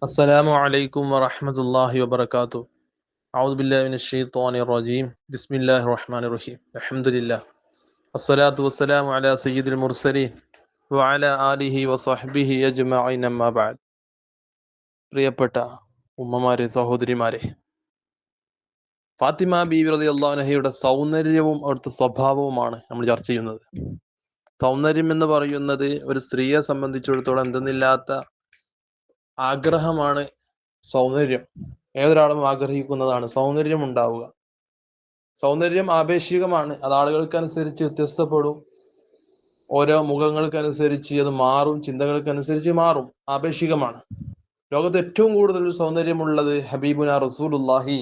السلام عليكم ورحمة الله وبركاته. أعوذ بالله من الشيطان الرجيم. بسم الله الرحمن الرحيم. الحمد لله. الصلاة والسلام على سيد المرسلين وعلى آله وصحبه أجمعين أما بعد. പ്രിയപ്പെട്ട ഉമ്മമാരെ, സഹോദരിമാരെ, ഫാത്തിമ ബീവി റളിയല്ലാഹു അൻഹയുടെ സൗന്ദര്യവും അവിടുത്തെ സ്വഭാവവുമാണ് നമ്മൾ ചർച്ച ചെയ്യുന്നത്. സൗന്ദര്യം എന്ന് പറയുന്നത് ഒരു സ്ത്രീയെ സംബന്ധിച്ചിടത്തോളം എന്തെന്നില്ലാത്ത ആഗ്രഹമാണ് സൗന്ദര്യം. ഏതൊരാളും ആഗ്രഹിക്കുന്നതാണ് സൗന്ദര്യം ഉണ്ടാവുക. സൗന്ദര്യം ആപേക്ഷികമാണ്, അത് ആളുകൾക്കനുസരിച്ച് വ്യത്യസ്തപ്പെടും. ഓരോ മുഖങ്ങൾക്കനുസരിച്ച് അത് മാറും, ചിന്തകൾക്കനുസരിച്ച് മാറും, ആപേക്ഷികമാണ്. ലോകത്ത് ഏറ്റവും കൂടുതൽ സൗന്ദര്യമുള്ളത് ഹബീബുന റസൂലുള്ളാഹി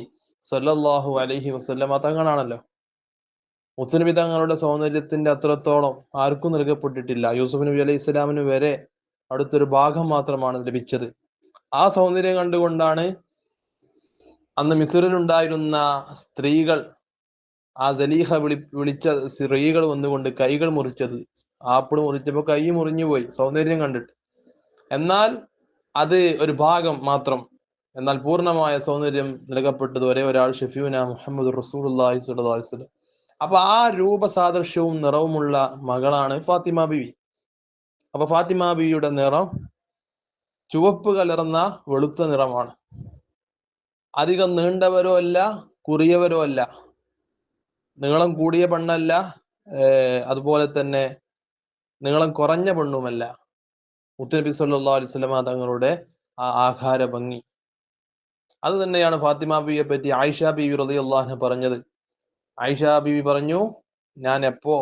സ്വല്ലല്ലാഹു അലൈഹി വസല്ലമ തങ്ങളാണല്ലോ. മുത്തുനബി തങ്ങളുടെ സൗന്ദര്യത്തിന്റെ അത്രത്തോളം ആർക്കും നൽകപ്പെട്ടിട്ടില്ല. യൂസുഫ് നബി അലൈഹി സ്വലാമിന് വരെ അടുത്തൊരു ഭാഗം മാത്രമാണ് ലഭിച്ചത്. ആ സൗന്ദര്യം കണ്ടുകൊണ്ടാണ് അന്ന് മിസ്റിലുണ്ടായിരുന്ന സ്ത്രീകൾ, ആ സലീഹ വിളിച്ച സ്ത്രീകൾ വന്നുകൊണ്ട് കൈകൾ മുറിച്ചത്. ആപ്പിൾ മുറിച്ചപ്പോൾ കൈ മുറിഞ്ഞു പോയി സൗന്ദര്യം കണ്ടിട്ട്. എന്നാൽ അത് ഒരു ഭാഗം മാത്രം. എന്നാൽ പൂർണ്ണമായ സൗന്ദര്യം നൽകപ്പെട്ടത് ഒരേ ഒരാൾ, ഷഫീഉന മുഹമ്മദ് റസൂലുള്ളാഹി സ്വല്ലല്ലാഹു അലൈഹി വസല്ലം. അപ്പൊ ആ രൂപസാദൃശ്യവും നിറവുമുള്ള മകളാണ് ഫാത്തിമ ബീവി. അപ്പൊ ഫാത്തിമ ബീവിയുടെ നിറം ചുവപ്പ് കലർന്ന വെളുത്ത നിറമാണ്. അധികം നീണ്ടവരോ അല്ല, കുറിയവരോ അല്ല, നീളം കൂടിയ പെണ്ണല്ല, അതുപോലെ തന്നെ നീളം കുറഞ്ഞ പെണ്ണുമല്ല. മുത്തുനബി സല്ലല്ലാഹു അലൈഹി വസല്ലം തങ്ങളുടെ ആ ആകാര ഭംഗി, അത് തന്നെയാണ് ഫാത്തിമ ബീവിയെ പറ്റി ആയിഷ ബീവി റളിയല്ലാഹു അൻഹ പറഞ്ഞത്. ആയിഷ ബീവി പറഞ്ഞു, ഞാൻ എപ്പോ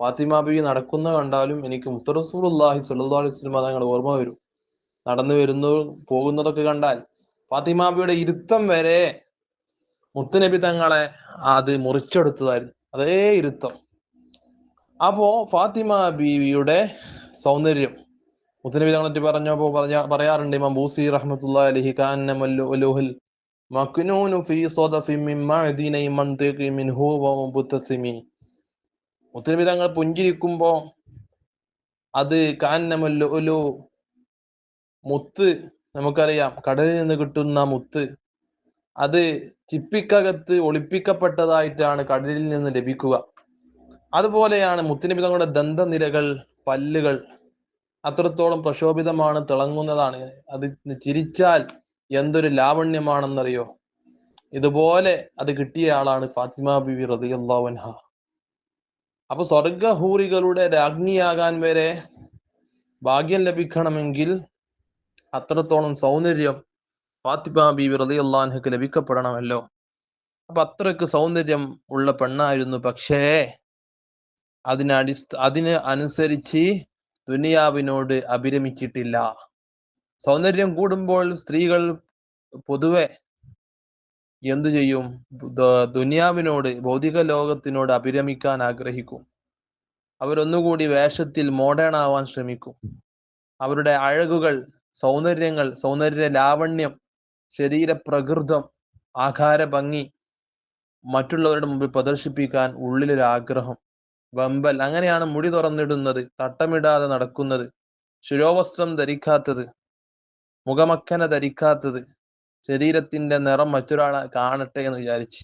ഫാത്തിമ ബീവി നടക്കുന്ന കണ്ടാലും എനിക്ക് മുത്ത് റസൂലുള്ളാഹി സ്വല്ലല്ലാഹു അലൈഹി വസല്ലം തങ്ങൾ ഓർമ്മ വരും. നടന്നു വരുന്നതും പോകുന്നതൊക്കെ കണ്ടാൽ ഫാത്തിമ ബീവിയുടെ ഇരുത്തം വരെ മുത്തുനബി തങ്ങളെ അത് മുറിച്ചെടുത്തതായിരുന്നു, അതേ ഇരുത്തം. അപ്പോ ഫാത്തിമ ബീവിയുടെ സൗന്ദര്യം മുത്തുനബി തങ്ങളെ പറ്റി പറഞ്ഞപ്പോ പറയാറുണ്ട് ഇമാം ബൂസി റഹ്മത്തുള്ളാഹി അലൈഹി, കാന്നമൽ മക്നൂനു ഫീ സദഫിൻ മിൻ മഅദിനി മൻതിഖി മിൻഹു വമുബ്തസിമി. മുത്തുനബി തങ്ങൾ പുഞ്ചിരിക്കുമ്പോ അത് കാന്നമൽ മുത്ത്, നമുക്കറിയാം കടലിൽ നിന്ന് കിട്ടുന്ന മുത്ത്, അത് ചിപ്പിക്കകത്ത് ഒളിപ്പിക്കപ്പെട്ടതായിട്ടാണ് കടലിൽ നിന്ന് ലഭിക്കുക. അതുപോലെയാണ് മുത്തുനബി തങ്ങളുടെ ദന്തനിരകൾ, പല്ലുകൾ അത്രത്തോളം പ്രശോഭിതമാണ്, തിളങ്ങുന്നതാണ്. അത് ചിരിച്ചാൽ എന്തൊരു ലാവണ്യമാണെന്നറിയോ. ഇതുപോലെ അത് കിട്ടിയ ആളാണ് ഫാത്തിമ ബീവി റളിയല്ലാഹു അൻഹ. അപ്പൊ സ്വർഗഹൂറികളുടെ രാജ്ഞിയാകാൻ വരെ ഭാഗ്യം ലഭിക്കണമെങ്കിൽ അത്രത്തോളം സൗന്ദര്യം ഫാത്തിമ ബീവി റളിയല്ലാഹു അൻഹക്ക് ലഭിക്കപ്പെടണമല്ലോ. അപ്പൊ അത്രക്ക് സൗന്ദര്യം ഉള്ള പെണ്ണായിരുന്നു. പക്ഷേ അതിന് അനുസരിച്ച് ദുനിയാവിനോട് അഭിരമിച്ചിട്ടില്ല. സൗന്ദര്യം കൂടുമ്പോൾ സ്ത്രീകൾ പൊതുവെ എന്തു ചെയ്യും? ദുനിയാവിനോട്, ഭൗതിക ലോകത്തിനോട് അഭിരമിക്കാൻ ആഗ്രഹിക്കും. അവരൊന്നുകൂടി വേഷത്തിൽ മോഡേൺ ആവാൻ ശ്രമിക്കും. അവരുടെ അഴകുകൾ, സൗന്ദര്യങ്ങൾ, സൗന്ദര്യ ലാവണ്യം, ശരീരപ്രകൃതം, ആകാര ഭംഗി മറ്റുള്ളവരുടെ മുമ്പിൽ പ്രദർശിപ്പിക്കാൻ ഉള്ളിലൊരു ആഗ്രഹം, വമ്പൽ. അങ്ങനെയാണ് മുടി തുറന്നിടുന്നത്, തട്ടമിടാതെ നടക്കുന്നത്, ശിരോവസ്ത്രം ധരിക്കാത്തത്, മുഖമക്കന ധരിക്കാത്തത്, ശരീരത്തിന്റെ നിറം മറ്റൊരാളെ കാണട്ടെ എന്ന് വിചാരിച്ച്.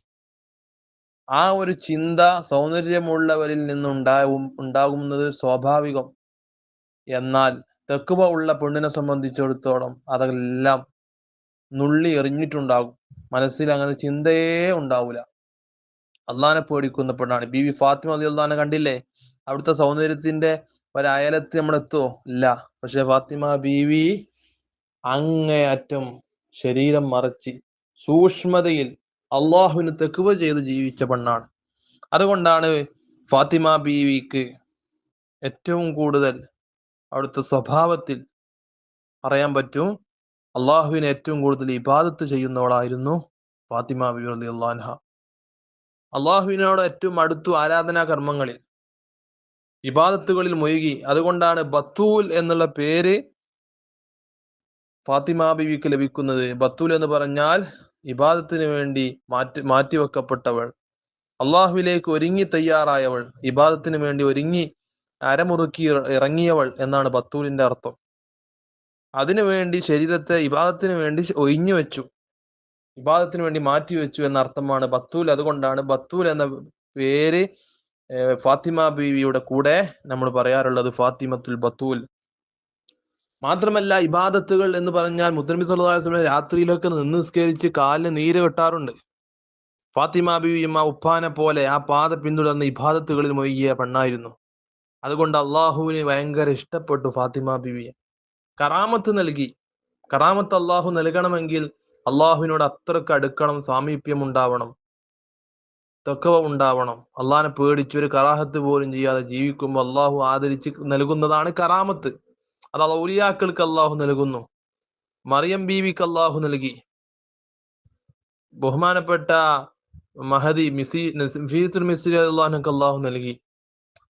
ആ ഒരു ചിന്ത സൗന്ദര്യമുള്ളവരിൽ ഉണ്ടാകുന്നത് സ്വാഭാവികം. എന്നാൽ തെക്കുവ ഉള്ള പെണ്ണിനെ സംബന്ധിച്ചിടത്തോളം അതെല്ലാം നുള്ളി എറിഞ്ഞിട്ടുണ്ടാകും. മനസ്സിൽ അങ്ങനെ ചിന്തയേ ഉണ്ടാവൂല. അള്ളാനെ പേടിക്കുന്ന പെണ്ണാണ് ബീവി ഫാത്തിമ റളിയല്ലാഹു അൻഹ. കണ്ടില്ലേ അവിടുത്തെ സൗന്ദര്യത്തിന്റെ ഒരയലത്ത് നമ്മൾ എത്തുമോ? ഇല്ല. പക്ഷെ ഫാത്തിമ ബീവി അങ്ങേയറ്റം ശരീരം മറച്ച് സൂക്ഷ്മതയിൽ അള്ളാഹുവിന് തെക്കുവ ചെയ്ത് ജീവിച്ച പെണ്ണാണ്. അതുകൊണ്ടാണ് ഫാത്തിമ ബീവിക്ക് ഏറ്റവും കൂടുതൽ അവിടുത്തെ സ്വഭാവത്തിൽ പറയാൻ പറ്റും, അള്ളാഹുവിനെ ഏറ്റവും കൂടുതൽ ഇബാദത്ത് ചെയ്യുന്നവളായിരുന്നു ഫാത്തിമ ബീവി റളിയല്ലാഹു അൻഹ. അള്ളാഹുവിനോട് ഏറ്റവും അടുത്തു ആരാധനാ കർമ്മങ്ങളിൽ, ഇബാദത്തുകളിൽ മുഴുകി. അതുകൊണ്ടാണ് ബത്തൂൽ എന്നുള്ള പേര് ഫാത്തിമ ബീവിക്ക് ലഭിക്കുന്നത്. ബത്തൂൽ എന്ന് പറഞ്ഞാൽ ഇബാദത്തിന് വേണ്ടി മാറ്റിവെക്കപ്പെട്ടവൾ, അള്ളാഹുവിലേക്ക് ഒരുങ്ങി തയ്യാറായവൾ, ഇബാദത്തിന് വേണ്ടി ഒരുങ്ങി അരമുറുക്കി ഇറങ്ങിയവൾ എന്നാണ് ബത്തൂലിന്റെ അർത്ഥം. അതിനു വേണ്ടി ശരീരത്തെ ഇബാദത്തിന് വേണ്ടി ഒഴിഞ്ഞു വെച്ചു, ഇബാദത്തിന് വേണ്ടി മാറ്റിവെച്ചു എന്ന അർത്ഥമാണ് ബത്തൂൽ. അതുകൊണ്ടാണ് ബത്തൂൽ എന്ന പേര് ഫാത്തിമ ബീവിയുടെ കൂടെ നമ്മൾ പറയാറുള്ളത് ഫാത്തിമത്തുൽ ബത്തൂൽ. മാത്രമല്ല ഇബാദത്തുകൾ എന്ന് പറഞ്ഞാൽ മുത്തനബി സല്ലല്ലാഹു അലൈഹി വസല്ലം രാത്രിയിലൊക്കെ നിന്ന് നിസ്കരിച്ച് കാലിന് നീര് കെട്ടാറുണ്ട്. ഫാത്തിമ ബീവിയും ആ ഉപ്പാനെ പോലെ ആ പാത പിന്തുടർന്ന് ഇബാദത്തുകളിൽ മൊയ്യ പെണ്ണായിരുന്നു. അതുകൊണ്ട് അള്ളാഹുവിന് ഭയങ്കര ഇഷ്ടപ്പെട്ടു ഫാത്തിമ ബീവിയെ. കറാമത്ത് നൽകി. കറാമത്ത് അള്ളാഹു നൽകണമെങ്കിൽ അള്ളാഹുവിനോട് അത്രക്ക് അടുക്കണം, സാമീപ്യം ഉണ്ടാവണം, തഖ്വ ഉണ്ടാവണം. അള്ളാഹിനെ പേടിച്ച് ഒരു കറാഹത്ത് പോലും ചെയ്യാതെ ജീവിക്കുമ്പോൾ അള്ളാഹു ആദരിച്ച് നൽകുന്നതാണ് കറാമത്ത്. അത് ഔലിയാക്കൾക്ക് അള്ളാഹു നൽകുന്നു. മറിയം ബീവിക്ക് അള്ളാഹു നൽകി. ബഹുമാനപ്പെട്ട മഹദി ഫീത്തുൽ മിസ്രി അള്ളാഹുനക്ക് അള്ളാഹു നൽകി.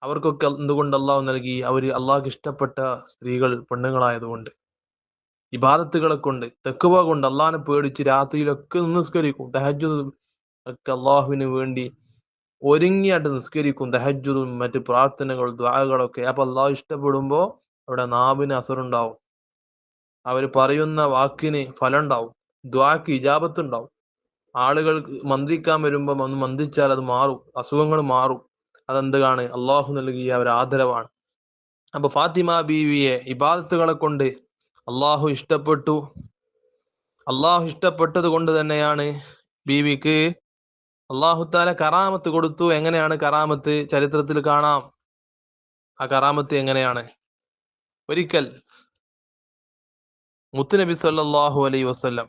അവർക്കൊക്കെ എന്തുകൊണ്ട് അള്ളാഹു നൽകി? അവര് അള്ളാഹ്ക്ക് ഇഷ്ടപ്പെട്ട സ്ത്രീകൾ, പെണ്ണുങ്ങളായതുകൊണ്ട്. ഇബാദത്തുകളെ കൊണ്ട്, തഖ്വ കൊണ്ട്, അള്ളാഹിനെ പേടിച്ച് രാത്രിയിലൊക്കെ നിസ്കരിക്കും. തഹജ്ജുദ് ഒക്കെ അള്ളാഹുവിന് വേണ്ടി ഒരുങ്ങിയായിട്ട് നിസ്കരിക്കും. തഹജ്ജുദും മറ്റ് പ്രാർത്ഥനകൾ, ദുആകളൊക്കെ. അപ്പൊ അള്ളാഹു ഇഷ്ടപ്പെടുമ്പോ അവിടെ നാവിന് അസറുണ്ടാവും, അവര് പറയുന്ന വാക്കിന് ഫലം ഉണ്ടാവും, ദുആക്ക് ഇജാബത്ത് ഉണ്ടാവും. ആളുകൾ മന്ത്രിക്കാൻ വരുമ്പോ ഒന്ന് മന്ത്രിച്ചാൽ അത് മാറും, അസുഖങ്ങൾ മാറും. അതെന്താണ്? അള്ളാഹു നൽകിയ ഒരു ആദരവാണ്. അപ്പൊ ഫാത്തിമ ബീവിയെ ഇബാദത്തുകളെ കൊണ്ട് അള്ളാഹു ഇഷ്ടപ്പെട്ടു. അള്ളാഹു ഇഷ്ടപ്പെട്ടത് കൊണ്ട് തന്നെയാണ് ബീവിക്ക് അള്ളാഹു താല കറാമത്ത് കൊടുത്തു. എങ്ങനെയാണ് കറാമത്ത്? ചരിത്രത്തിൽ കാണാം. ആ കറാമത്ത് എങ്ങനെയാണ്? ഒരിക്കൽ മുത്തുനബി സല്ലല്ലാഹു അലൈഹി വസല്ലം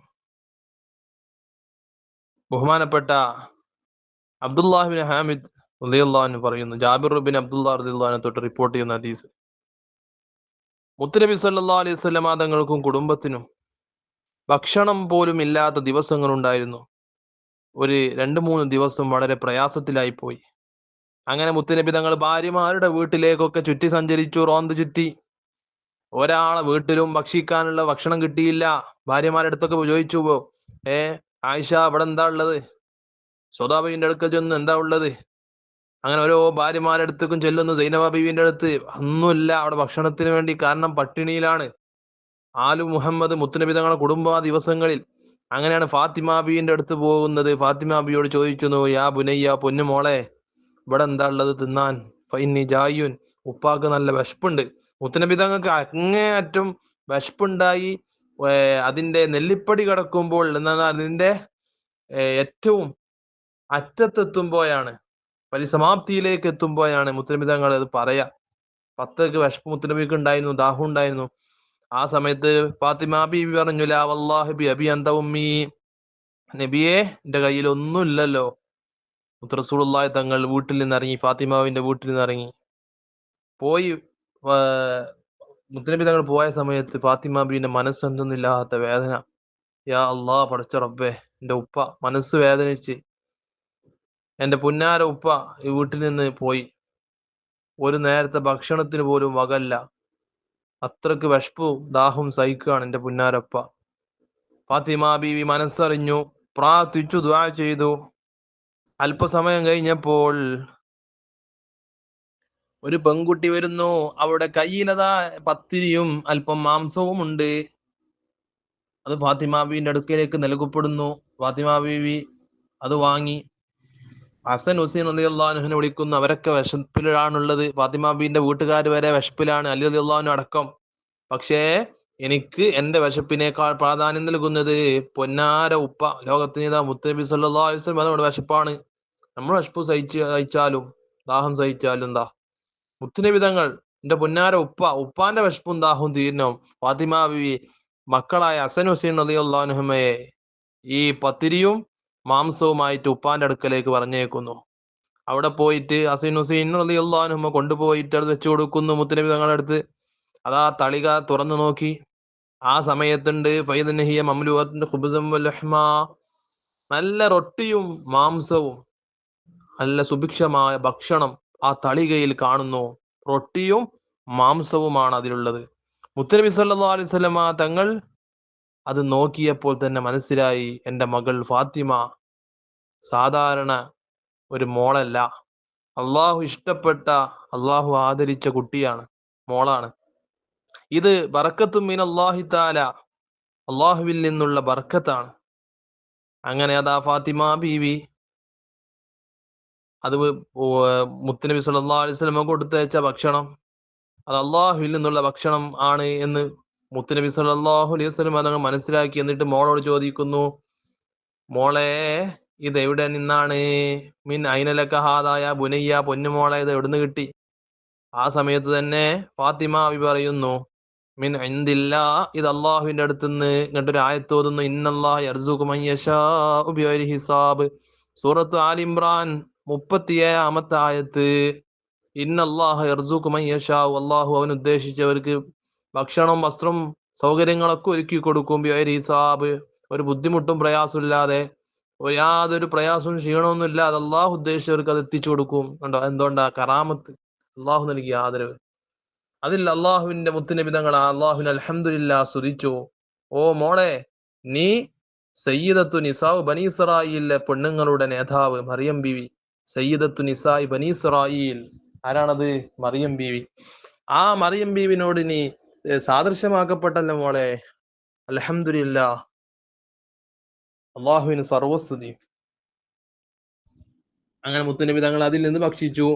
ബഹുമാനപ്പെട്ട അബ്ദുല്ലാഹിബിൻ ഹാമിദ് റളിയല്ലാഹു അൻഹു പറയുന്നു, ജാബിർ ബിൻ അബ്ദുല്ലാഹ് റളിയല്ലാഹു അൻഹു തൊട്ട് റിപ്പോർട്ട് ചെയ്യുന്ന ഹദീസ്, മുത്തുനബി സല്ലല്ലാഹു അലൈഹി വസല്ലം തങ്ങൾക്കും കുടുംബത്തിനും ഭക്ഷണം പോലും ഇല്ലാത്ത ദിവസങ്ങളുണ്ടായിരുന്നു. ഒരു 2-3 ദിവസം വളരെ പ്രയാസത്തിലായി പോയി. അങ്ങനെ മുത്തുനബി തങ്ങൾ ഭാര്യമാരുടെ വീട്ടിലേക്കൊക്കെ ചുറ്റി സഞ്ചരിച്ചു, റോന്ത് ചുറ്റി. ഒരാളെ വീട്ടിലും ഭക്ഷിക്കാനുള്ള ഭക്ഷണം കിട്ടിയില്ല. ഭാര്യമാരുടെ അടുത്തൊക്കെ ചോദിച്ചു, ആയിഷ ഇവിടെ എന്താ ഉള്ളത്? സൗദാബീവിന്റെ അടുക്കൽ ചെന്ന് എന്താ ഉള്ളത്? അങ്ങനെ ഓരോ ഭാര്യമാരുടെ അടുത്തേക്കും ചെല്ലുന്നു. സൈനബ ബീവിന്റെ അടുത്ത് ഒന്നുമില്ല അവിടെ ഭക്ഷണത്തിന് വേണ്ടി, കാരണം പട്ടിണിയിലാണ്. ആലു മുഹമ്മദ് മുത്തുനബി തങ്ങളുടെ കുടുംബ ദിവസങ്ങളിൽ. അങ്ങനെയാണ് ഫാത്തിമ ബീവിന്റെ അടുത്ത് പോകുന്നത്. ഫാത്തിമ ബിയോട് ചോദിക്കുന്നു, യാ ബുനയ്യ, പൊന്നു മോളെ, ഇവിടെ എന്താ ഉള്ളത് തിന്നാൻ? ഫൈനി ജായുൻ, ഉപ്പാക്ക് നല്ല വിശപ്പുണ്ട്. മുത്തുനബി തങ്ങൾക്ക് അങ്ങേയറ്റം വിശപ്പുണ്ടായി. അതിന്റെ നെല്ലിപ്പടി കിടക്കുമ്പോൾ, എന്നാൽ അതിന്റെ ഏറ്റവും അറ്റത്തെത്തുമ്പോഴാണ്, പരിസമാപ്തിയിലേക്ക് എത്തുമ്പോഴാണ് മുത്തുനബി തങ്ങൾ അത് പറയാ. പത്തക്ക് വിശപ്പ് മുത്തുനബിക്ക് ഉണ്ടായിരുന്നു, ദാഹം ഉണ്ടായിരുന്നു. ആ സമയത്ത് ഫാത്തിമ ബീവി പറഞ്ഞു, ലാ വല്ലാഹി ബി അബി അന്ത ഉമ്മീ, നബിയെ എന്റെ കയ്യിൽ ഒന്നുമില്ലല്ലോ. മുത്ത് റസൂലുള്ളാഹി തങ്ങൾ വീട്ടിൽ നിന്ന് ഇറങ്ങി, ഫാത്തിമാവിന്റെ വീട്ടിൽ നിന്ന് ഇറങ്ങി പോയി. മുത്തുനബി തങ്ങൾ പോയ സമയത്ത് ഫാത്തിമ ബീവിന്റെ മനസ്സെന്തെന്നില്ലാത്ത വേദന. യാ അള്ളാഹ്, പടച്ച റബ്ബേ, എന്റെ ഉപ്പ മനസ്സ് വേദനിച്ച്, എന്റെ പുന്നാര ഉപ്പ ഈ വീട്ടിൽ നിന്ന് പോയി, ഒരു നേരത്തെ ഭക്ഷണത്തിന് പോലും വകല്ല, അത്രക്ക് വിശപ്പും ദാഹവും സഹിക്കുകയാണ് എന്റെ പുന്നാരപ്പ. ഫാത്തിമ ബീവി മനസ്സറിഞ്ഞു, പ്രാർത്ഥിച്ചു, ദുആ ചെയ്തു. അല്പസമയം കഴിഞ്ഞപ്പോൾ ഒരു പെൺകുട്ടി വരുന്നു. അവിടെ കയ്യിലതാ പത്തിരിയും അല്പം മാംസവും ഉണ്ട്. അത് ഫാത്തിമ ബീവിന്റെ അടുക്കലേക്ക് നൽകപ്പെടുന്നു. ഫാത്തിമ ബീവി അത് വാങ്ങി ഹസൻ ഹുസൈൻ റളിയല്ലാഹു അൻഹുവിനെ വിളിക്കുന്നു. അവരൊക്കെ വിശപ്പിലാണുള്ളത്. ഫാത്തിമ ബീവിന്റെ വീട്ടുകാർ വരെ വിശപ്പിലാണ്, അലി റളിയല്ലാഹു അൻഹു അടക്കം. പക്ഷേ എനിക്ക് എന്റെ വിശപ്പിനേക്കാൾ പ്രാധാന്യം നൽകുന്നത് പൊന്നാര ഉപ്പ, ലോകത്തിന് മുത്തുനബി സല്ലല്ലാഹു അലൈഹി വസല്ലം നമ്മുടെ വിശപ്പാണ്. നമ്മൾ വിശപ്പ് സഹിച്ചാലും ദാഹം സഹിച്ചാലും എന്താ, മുത്തുനബി തങ്ങൾ എന്റെ പൊന്നാര ഉപ്പാന്റെ വിശപ്പും ദാഹവും തീരണം. ഫാത്തിമ ബീവി മക്കളായ ഹസൻ ഹുസൈൻ റളിയല്ലാഹു അൻഹുമയെ ഈ പത്തിരിയും മാംസവുമായിട്ട് ഉപ്പാന്റെ അടുക്കലേക്ക് പറഞ്ഞേക്കുന്നു. അവിടെ പോയിട്ട് ഹസൻ ഹുസൈൻ റളിയല്ലാഹു അൻഹുമ കൊണ്ടുപോയിട്ട് അത് വെച്ചു കൊടുക്കുന്നു മുത്തുനബി തങ്ങളുടെ അടുത്ത്. അതാ തളിക തുറന്നു നോക്കി. ആ സമയത്തുണ്ട് ഫൈദനഹിയ മംലൂഅത്തുൻ ഖുബ്സൻ വലഹ്മ, നല്ല റൊട്ടിയും മാംസവും, നല്ല സുഭിക്ഷമായ ഭക്ഷണം ആ തളികയിൽ കാണുന്നു. റൊട്ടിയും മാംസവുമാണ് അതിലുള്ളത്. മുത്തുനബി സല്ലല്ലാഹു അലൈഹി വസല്ലമ തങ്ങൾ അത് നോക്കിയപ്പോൾ തന്നെ മനസ്സിലായി, എൻ്റെ മകൾ ഫാത്തിമ സാധാരണ ഒരു മോളല്ല, അള്ളാഹു ഇഷ്ടപ്പെട്ട, അള്ളാഹു ആദരിച്ച കുട്ടിയാണ്, മോളാണ്. ഇത് ബറക്കത്തും മിനല്ലാഹി തആല, അള്ളാഹുവിൽ നിന്നുള്ള ബർക്കത്താണ്. അങ്ങനെ അതാ ഫാത്തിമ ബീവി അത് മുത്തുനബി സല്ലല്ലാഹു അലൈഹി വസല്ലം കൊടുത്തയച്ച ഭക്ഷണം അത് അള്ളാഹുവിൽ നിന്നുള്ള ഭക്ഷണം ആണ് എന്ന് മുത്തുനബി സല്ലല്ലാഹു അലൈഹി വസല്ലം അതങ്ങ് മനസ്സിലാക്കി. എന്നിട്ട് മോളോട് ചോദിക്കുന്നു, മോളെ ഇത് എവിടെ നിന്നാണ്? മിൻ ഐനലക ഹാദായ ബുനയ്യ, പൊന്നുമോളെ ഇത് എവിടുന്ന് കിട്ടി? ആ സമയത്ത് തന്നെ ഫാത്തിമ ബി പറയുന്നു, മിൻ ഇൻദില്ലാ, ഇത് അള്ളാഹുവിന്റെ അടുത്തുനിന്ന്. ഇങ്ങോട്ടൊരു ആയത്ത് ഓതുന്നു, ഇന്നല്ലാഹു യർസുഖു മൻ യശാഉ ബിഗൈരി ഹിസാബ്. സൂറത്ത് ആൽ ഇംറാൻ 37-ാമത്തെ ആയത്ത്. ഇന്നല്ലാഹു യർസുഖു മൻ യശാഉ, അള്ളാഹു അവൻ ഉദ്ദേശിച്ചവർക്ക് ഭക്ഷണം, വസ്ത്രം, സൗകര്യങ്ങളൊക്കെ ഒരുക്കി കൊടുക്കും. ബിഗൈരി ഹിസാബ്, ഒരു ബുദ്ധിമുട്ടും പ്രയാസമില്ലാതെ, യാതൊരു പ്രയാസവും ക്ഷീണമൊന്നും ഇല്ലാതെ അള്ളാഹു ഉദ്ദേശിച്ചവർക്ക് അത് എത്തിച്ചു കൊടുക്കും. കണ്ടോ, എന്തുകൊണ്ടാ? കറാമത്ത്, അള്ളാഹു നൽകിയ ആദരവ്. അതിൽ അള്ളാഹുവിന്റെ മുത്തുനബി തങ്ങൾ അള്ളാഹുവിന് അൽഹംദുലില്ലാ സ്തുതിച്ചു. ഓ മോളെ, നീ സയ്യിദത്തു നിസാഉ ബനി ഇസ്രായീലിലെ പെണ്ണുങ്ങളുടെ നേതാവ് മറിയം ബീവി. സയ്യിദത്തു നിസാഇ ബനി ഇസ്രായീൽ ആരാണത്? മറിയം ബീവി. ആ മറിയം ബീവിനോട് നീ സാദൃശ്യമാക്കപ്പെട്ടല്ലോ മോളെ. അൽഹംദുലില്ലാ, അള്ളാഹുവിന് സർവസ്തുതി. അങ്ങനെ മുത്തുനബി തങ്ങൾ അതിൽ നിന്ന് ഭക്ഷിച്ചു.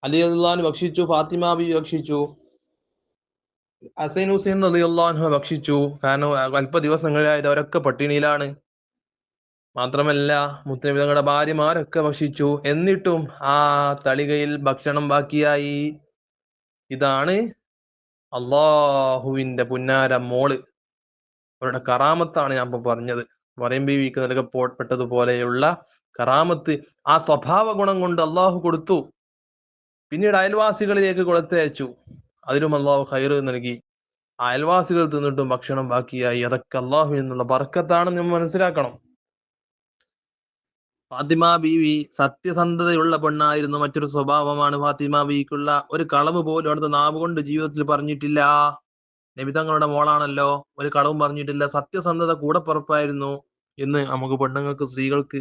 അലി റളിയല്ലാഹു അൻഹു ഭക്ഷിച്ചു. ഫാത്തിമ ബീവി ഭക്ഷിച്ചു. ഹസൈൻ ഹുസൈൻ റളിയല്ലാഹു അൻഹു ഭക്ഷിച്ചു. കാരണം അല്പ ദിവസങ്ങളിലായിട്ട് അവരൊക്കെ പട്ടിണിയിലാണ്. മാത്രമല്ല മുത്തുനബി തങ്ങളുടെ ഭാര്യമാരൊക്കെ ഭക്ഷിച്ചു. എന്നിട്ടും ആ തളികയിൽ ഭക്ഷണം ബാക്കിയായി. ഇതാണ് അള്ളാഹുവിന്റെ പുന്നാര മോള്, അവരുടെ കറാമത്താണ് ഞാൻ ഇപ്പൊ പറഞ്ഞത്. മറിയം ബീവിക്ക് നൽകപ്പെട്ടതുപോലെയുള്ള കറാമത്ത് ആ സ്വഭാവ ഗുണം കൊണ്ട് അള്ളാഹു കൊടുത്തു. പിന്നീട് അയൽവാസികളിലേക്ക് കൊടുത്തയച്ചു. അതിലും അള്ളാഹു ഖൈറ് നൽകി. അയൽവാസികൾ തിന്നിട്ടും ഭക്ഷണം ബാക്കിയായി. അതൊക്കെ അള്ളാഹുവിൽ നിന്നുള്ള ബർക്കത്താണെന്ന് നമ്മൾ മനസ്സിലാക്കണം. ഫാത്തിമ ബീവി സത്യസന്ധതയുള്ള പെണ്ണായിരുന്നു. മറ്റൊരു സ്വഭാവമാണ് ഫാത്തിമ ബീവിക്കുള്ള. ഒരു കളവ് പോലും അവിടുത്തെ നാവ് കൊണ്ട് ജീവിതത്തിൽ പറഞ്ഞിട്ടില്ല. നബിതങ്ങളുടെ മോളാണല്ലോ, ഒരു കളവും പറഞ്ഞിട്ടില്ല. സത്യസന്ധത കൂടപ്പിറപ്പായിരുന്നു. ഇന്ന് നമുക്ക് പെണ്ണുങ്ങൾക്ക്, സ്ത്രീകൾക്ക്,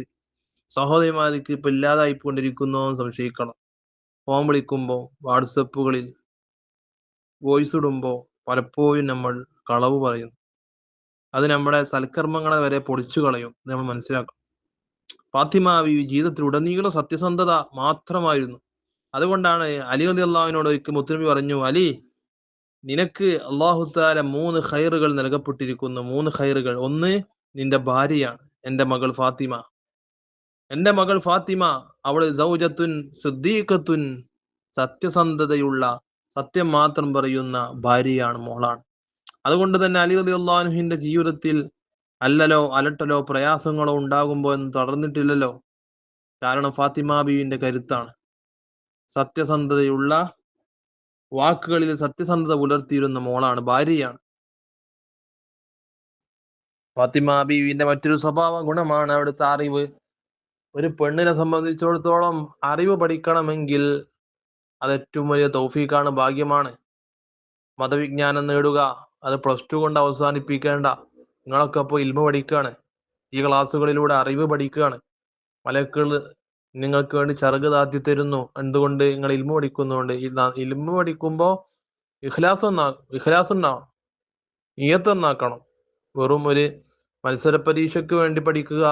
സഹോദരിമാർക്ക് ഇപ്പൊ ഇല്ലാതായിക്കൊണ്ടിരിക്കുന്നു സംശയിക്കണം. ഫോൺ വിളിക്കുമ്പോ, വാട്സപ്പുകളിൽ വോയിസ് ഇടുമ്പോ പലപ്പോഴും നമ്മൾ കളവ് പറയുന്നു. അത് നമ്മുടെ സൽക്കർമ്മങ്ങളെ വരെ പൊളിച്ചു കളയും. നമ്മൾ മനസ്സിലാക്കണം. ഫാത്തിമ ബീവി ജീവിതത്തിൽ ഉടനീളം സത്യസന്ധത മാത്രമായിരുന്നു. അതുകൊണ്ടാണ് അലി റളിയല്ലാഹുവിനോട് ഒരിക്കൽ മുത്തുനബി പറഞ്ഞു, അലി, നിനക്ക് അല്ലാഹു തആല 3 ഖൈറുകൾ നൽകപ്പെട്ടിരിക്കുന്നു. 3 ഖൈറുകൾ. ഒന്ന്, നിന്റെ ഭാര്യയാണ്, എന്റെ മകൾ ഫാത്തിമ. എന്റെ മകൾ ഫാത്തിമ അവള് സൗജത്തുൻ സിദ്ദീഖത്തുൻ, സത്യസന്ധതയുള്ള, സത്യം മാത്രം പറയുന്ന ഭാര്യയാണ്, മോളാണ്. അതുകൊണ്ട് തന്നെ അലി റളിയല്ലാഹു അൻഹുവിന്റെ ജീവിതത്തിൽ അലട്ടലോ പ്രയാസങ്ങളോ ഉണ്ടാകുമ്പോ ഒന്നും തളർന്നിട്ടില്ലല്ലോ. കാരണം ഫാത്തിമ ബീവിന്റെ കരുത്താണ്. സത്യസന്ധതയുള്ള, വാക്കുകളിൽ സത്യസന്ധത പുലർത്തിയിരുന്ന മോളാണ്, ഭാര്യയാണ്. ഫാത്തിമ ബീവിന്റെ മറ്റൊരു സ്വഭാവ ഗുണമാണ് അവിടുത്തെ അറിവ്. ഒരു പെണ്ണിനെ സംബന്ധിച്ചിടത്തോളം അറിവ് പഠിക്കണമെങ്കിൽ അത് ഏറ്റവും വലിയ തൗഫീഖാണ്, ഭാഗ്യമാണ്. മതവിജ്ഞാനം നേടുക അത് +2 കൊണ്ട് അവസാനിപ്പിക്കേണ്ട. നിങ്ങളൊക്കെ ഇപ്പോൾ ഇൽമ പഠിക്കുകയാണ്. ഈ ക്ലാസ്സുകളിലൂടെ അറിവ് പഠിക്കുകയാണ്. മലക്കുകൾ നിങ്ങൾക്ക് വേണ്ടി ചിറക് താത്തി തരുന്നു. എന്തുകൊണ്ട്? നിങ്ങൾ ഇൽമ പഠിക്കുന്നുണ്ട്. ഇൽമ പഠിക്കുമ്പോൾ ഇഖ്ലാസ് ഉണ്ടാവണം, നിയ്യത്ത് നന്നാക്കണം. വെറും ഒരു മത്സര പരീക്ഷയ്ക്ക് വേണ്ടി പഠിക്കുക,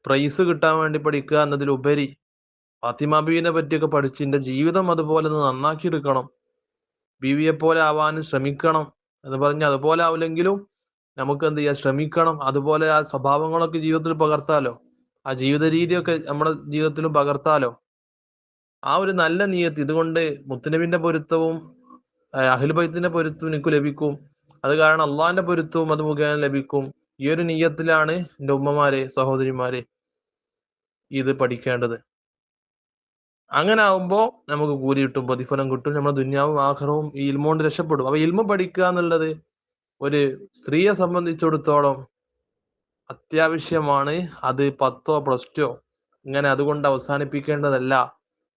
പ്രൈസ് കിട്ടാൻ വേണ്ടി പഠിക്കുക എന്നതിലുപരി ഫാത്തിമ ബീവിനെ പറ്റിയൊക്കെ പഠിച്ച് എന്റെ ജീവിതം അതുപോലെ നന്നാക്കിയെടുക്കണം, ബീവിയെ പോലെ ആവാനും ശ്രമിക്കണം എന്ന് പറഞ്ഞ്, അതുപോലെ ആവില്ലെങ്കിലും നമുക്ക് എന്ത് ചെയ്യാം, ശ്രമിക്കണം. അതുപോലെ ആ സ്വഭാവങ്ങളൊക്കെ ജീവിതത്തിൽ പകർത്താലോ, ആ ജീവിത രീതിയൊക്കെ നമ്മുടെ ജീവിതത്തിലും പകർത്താലോ. ആ ഒരു നല്ല നിയ്യത്ത്, ഇതുകൊണ്ട് മുത്തുനബിന്റെ പൊരുത്തവും അഹ്ലു ബൈത്തിന്റെ പൊരുത്തവും എനിക്ക് ലഭിക്കും. അത് കാരണം അള്ളാഹിന്റെ പൊരുത്തവും അത് മുഖേന ലഭിക്കും. ഈ ഒരു നിയ്യത്തിലാണ് എൻ്റെ ഉമ്മമാരെ, സഹോദരിമാരെ ഇത് പഠിക്കേണ്ടത്. അങ്ങനെ ആവുമ്പോ നമുക്ക് കൂലി കിട്ടും, പ്രതിഫലം കിട്ടും. നമ്മുടെ ദുന്യാവും ആഖിറവും ഈ ഇൽമ കൊണ്ട് രക്ഷപ്പെടും. അപ്പൊ ഇൽമ പഠിക്കുക എന്നുള്ളത് ഒരു സ്ത്രീയെ സംബന്ധിച്ചിടത്തോളം അത്യാവശ്യമാണ്. അത് 10ഓ +2 ഇങ്ങനെ അതുകൊണ്ട് അവസാനിപ്പിക്കേണ്ടതല്ല.